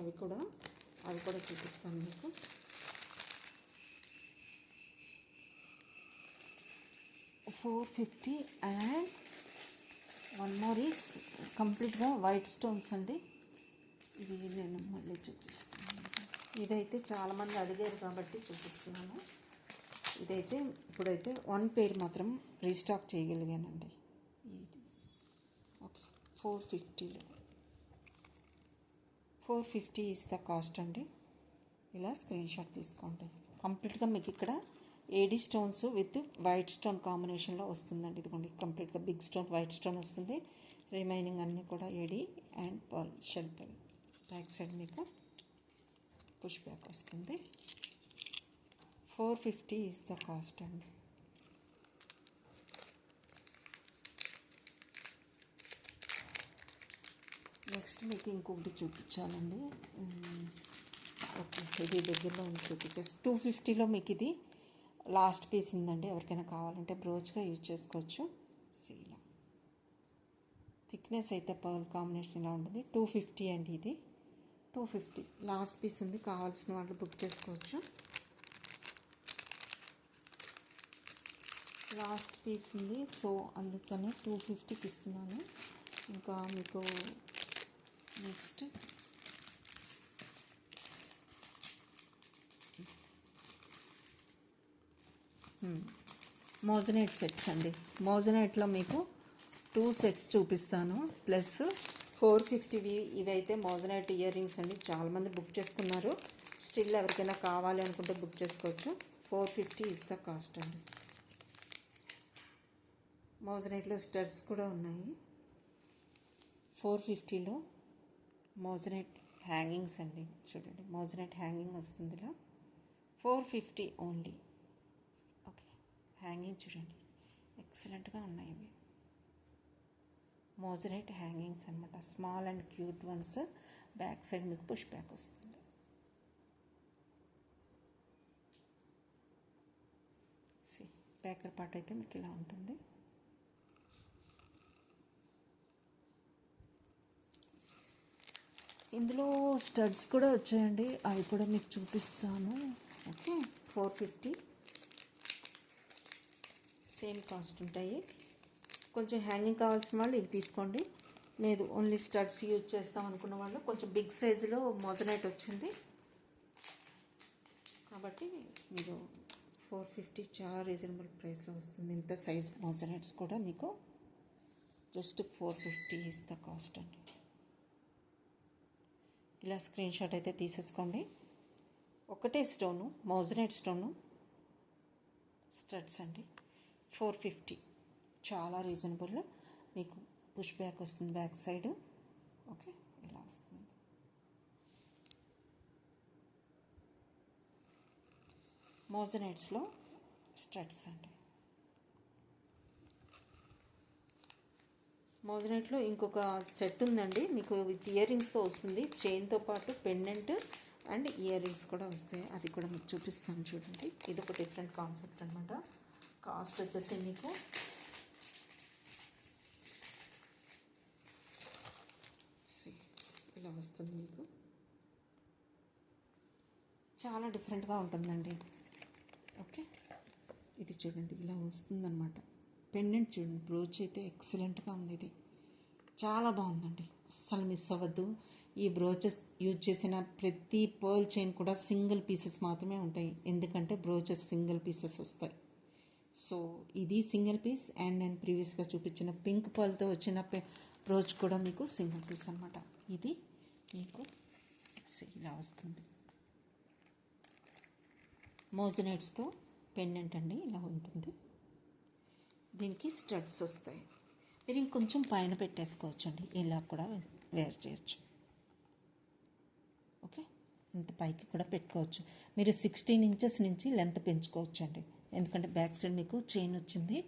అవి కూడా చూపిస్తాను మీకు. $450 అండ్ వన్ మోర్ ఈస్ కంప్లీట్గా వైట్ స్టోన్స్ అండి. ఇది నేను మళ్ళీ చూపిస్తాను. ఇదైతే చాలామంది అడిగారు కాబట్టి చూపిస్తున్నాను. ఇదైతే ఇప్పుడైతే 1 పేర్ మాత్రం రీస్టాక్ చేయగలిగానండి. ఇది ఓకే, 450లో 450 ఇస్ ద కాస్ట్ అండి. ఇలా స్క్రీన్ షాట్ తీసుకోండి. కంప్లీట్గా మీకు ఇక్కడ AD stones with white stone కాంబినేషన్లో వస్తుందండి. ఇదిగోండి, కంప్లీట్గా బిగ్ స్టోన్, వైట్ స్టోన్ వస్తుంది. రిమైనింగ్ అన్నీ కూడా AD and pearl, shell pearl. Back side మీకు పుష్ బ్యాక్ వస్తుంది. 450 ఇస్ ద కాస్ట్ అండి. నెక్స్ట్ మీకు ఇంకొకటి చూపించాలండి. ఓకే, ఇది దగ్గరలో ఉంది, చూపించేసి 250లో మీకు ఇది లాస్ట్ పీస్ ఉందండి. ఎవరికైనా కావాలంటే బ్రోచ్గా యూజ్ చేసుకోవచ్చు. ఇలా థిక్నెస్ అయితే పర్ల్ కాంబినేషన్ ఇలా ఉంటుంది. 250 అండి, ఇది 250 లాస్ట్ పీస్ ఉంది. కావాల్సిన వాళ్ళు బుక్ చేసుకోవచ్చు. లాస్ట్ పీస్ ఉంది, సో అందుకని 250కి ఇస్తున్నాను. ఇంకా మీకు నెక్స్ట్ మోజనైట్ సెట్స్ అండి. మోజనైట్లో మీకు 2 సెట్స్ చూపిస్తాను, ప్లస్ 450వి. ఇవైతే మోజనైట్ ఇయర్ రింగ్స్ అండి. చాలామంది బుక్ చేసుకున్నారు. స్టిల్ ఎవరికైనా కావాలి అనుకుంటే బుక్ చేసుకోవచ్చు. 450 ఇస్ ద కాస్ట్ అండి. మోజనైట్లో స్టడ్స్ కూడా ఉన్నాయి. 450లో మోజనైట్ హ్యాంగింగ్స్ అండి. చూడండి మోజనైట్ హ్యాంగింగ్ వస్తుంది ఇలా. 450 ఓన్లీ. ఓకే, హ్యాంగింగ్ చూడండి ఎక్సలెంట్గా ఉన్నాయి ఇవి. మోజనైట్ హ్యాంగింగ్స్ అనమాట. Small and cute once. Back side మీకు పుష్ బ్యాక్ వస్తుంది. బ్యాకర్ పార్ట్ అయితే మీకు ఇలా ఉంటుంది. ఇందులో స్టడ్స్ కూడా వచ్చాయండి, అవి కూడా మీకు చూపిస్తాను. ఓకే, 450 సేమ్ కాస్ట్ ఉంటాయి. కొంచెం హ్యాంగింగ్ కావాల్సిన వాళ్ళు ఇవి తీసుకోండి. లేదు ఓన్లీ స్టడ్స్ యూజ్ చేస్తాం అనుకున్న వాళ్ళు కొంచెం బిగ్ సైజులో మోజనైట్ వచ్చింది కాబట్టి మీరు 450 చాలా రీజనబుల్ ప్రైస్లో వస్తుంది. ఇంత సైజ్ మోజనైట్స్ కూడా మీకు జస్ట్ 450 ఇస్ ద కాస్ట్ అండి. ఇలా స్క్రీన్ షాట్ అయితే తీసేసుకోండి. ఒకటే స్టోను, మోజనైట్ స్టోను, స్టడ్స్ అండి. 450 చాలా రీజనబుల్. మీకు పుష్ బ్యాక్ వస్తుంది బ్యాక్ సైడ్. ఓకే, ఇలా వస్తుంది. మోజనైట్స్లో స్టడ్స్ అండి. మోజనైట్లో ఇంకొక సెట్ ఉందండి మీకు, విత్ ఇయర్ రింగ్స్తో వస్తుంది. చైన్తో పాటు పెండెంట్ అండ్ ఇయర్ రింగ్స్ కూడా వస్తాయి. అది కూడా మీకు చూపిస్తాను చూడండి. ఇది ఒక డిఫరెంట్ కాన్సెప్ట్ అనమాట. కాస్ట్ వచ్చేసి మీకు ఇలా వస్తుంది. మీకు చాలా డిఫరెంట్గా ఉంటుందండి. ఓకే, ఇది చూడండి ఇలా వస్తుందన్నమాట. పెండెంట్ చూడండి, బ్రోచ్ అయితే ఎక్సలెంట్గా ఉంది. ఇది చాలా బాగుందండి, అస్సలు మిస్ అవ్వద్దు. ఈ బ్రోచెస్ యూజ్ చేసిన ప్రతి పర్ల్ చైన్ కూడా సింగిల్ పీసెస్ మాత్రమే ఉంటాయి, ఎందుకంటే బ్రోచెస్ సింగిల్ పీసెస్ వస్తాయి. సో ఇది సింగిల్ పీస్. అండ్ నేను ప్రీవియస్గా చూపించిన పింక్ పర్ల్తో వచ్చిన బ్రోచ్ కూడా మీకు సింగిల్ పీస్ అనమాట. ఇది మీకు ఇలా వస్తుంది. మోజనైట్స్తో పెండెంట్ అండి, ఇలా ఉంటుంది. దీనికి స్టడ్స్ వస్తాయి. మీరు ఇంకొంచెం పైన పెట్టేసుకోవచ్చు అండి, ఇలా కూడా వేర్ చేయొచ్చు. ఓకే, ఇంత పైకి కూడా పెట్టుకోవచ్చు. మీరు 16 ఇంచెస్ నుంచి లెంత్ పెంచుకోవచ్చు అండి, ఎందుకంటే బ్యాక్ సైడ్ మీకు చైన్ వచ్చింది.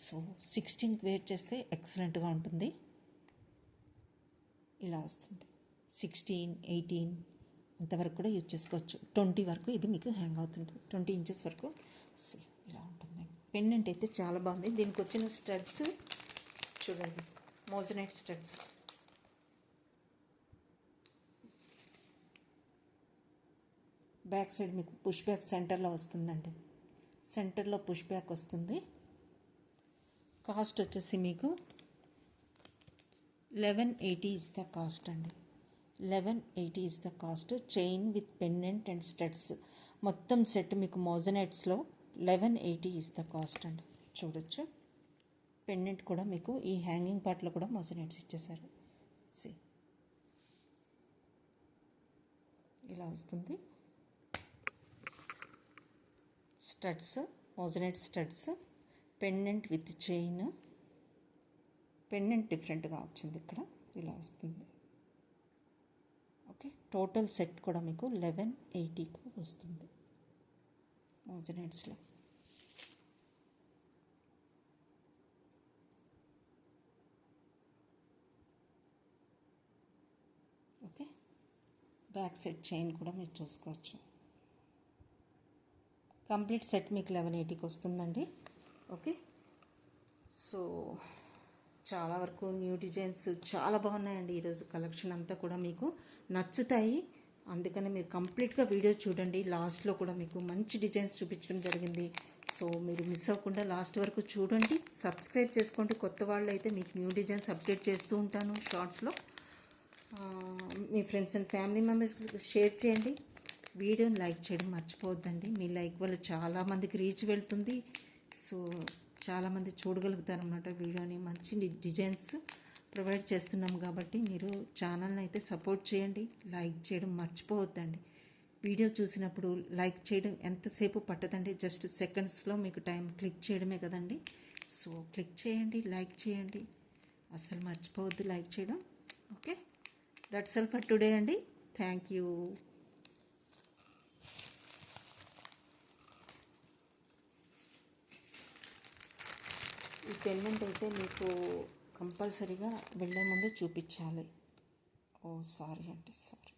సో 16కి వేర్ చేస్తే ఎక్సలెంట్గా ఉంటుంది. ఇలా వస్తుంది. 16, 18 ఇంతవరకు కూడా యూజ్ చేసుకోవచ్చు. 20 వరకు ఇది మీకు హ్యాంగ్ అవుతుంది. 20 ఇంచెస్ వరకు ఇలా ఉంటుంది. పెండెంట్ అయితే చాలా బాగుంది. దీనికి వచ్చిన స్టడ్స్ చూడండి, మోజనైట్ స్టడ్స్. బ్యాక్ సైడ్ మీకు పుష్ బ్యాక్ సెంటర్లో వస్తుందండి. సెంటర్లో పుష్ బ్యాక్ వస్తుంది. కాస్ట్ వచ్చేసి మీకు 1180 ఇస్ ద కాస్ట్ అండి. 1180 is the cost. Chain with pendant and studs మొత్తం సెట్ మీకు మోజనైట్స్లో 1180 ఇస్ ద కాస్ట్ అండి. చూడొచ్చు, పెండెంట్ కూడా మీకు ఈ హ్యాంగింగ్ పార్ట్లో కూడా మోజనైట్స్ ఇచ్చేసారు. ఇలా వస్తుంది. Studs, moissanite studs, pendant with chain. Pendant డిఫరెంట్గా వచ్చింది ఇక్కడ, ఇలా వస్తుంది. ఓకే, టోటల్ సెట్ కూడా మీకు 1180కు వస్తుంది మోజనైట్స్లో. ఓకే, బ్యాక్ సైడ్ చైన్ కూడా మీరు చూసుకోవచ్చు. కంప్లీట్ సెట్ మీకు 1180కి వస్తుందండి. ఓకే, సో చాలా వరకు న్యూ డిజైన్స్ చాలా బాగున్నాయండి. ఈరోజు కలెక్షన్ అంతా కూడా మీకు నచ్చుతాయి, అందుకని మీరు కంప్లీట్గా వీడియో చూడండి. లాస్ట్లో కూడా మీకు మంచి డిజైన్స్ చూపించడం జరిగింది. సో మీరు మిస్ అవ్వకుండా లాస్ట్ వరకు చూడండి. సబ్స్క్రైబ్ చేసుకోండి. కొత్త వాళ్ళు అయితే మీకు న్యూ డిజైన్స్ అప్డేట్ చేస్తూ ఉంటాను షార్ట్స్లో. మీ ఫ్రెండ్స్ అండ్ ఫ్యామిలీ మెంబర్స్కి షేర్ చేయండి. వీడియోని లైక్ చేయడం మర్చిపోవద్దండి. మీ లైక్ వల్ల చాలామందికి రీచ్ వెళ్తుంది. సో చాలామంది చూడగలుగుతారు అన్నమాట వీడియోని. మంచి డిజైన్స్ ప్రొవైడ్ చేస్తున్నాం కాబట్టి మీరు ఛానల్ని అయితే సపోర్ట్ చేయండి. లైక్ చేయడం మర్చిపోవద్దండి. వీడియో చూసినప్పుడు లైక్ చేయడం ఎంతసేపు పట్టదండి, జస్ట్ సెకండ్స్లో మీకు టైం క్లిక్ చేయడమే కదండి. సో క్లిక్ చేయండి, లైక్ చేయండి, అస్సలు మర్చిపోవద్దు లైక్ చేయడం. Okay, that's all for today అండి. Thank you. ఈ పెండెంట్ అయితే మీకు కంపల్సరీగా వెళ్ళే ముందు చూపించాలి. ఓ సారీ అండి, సారీ.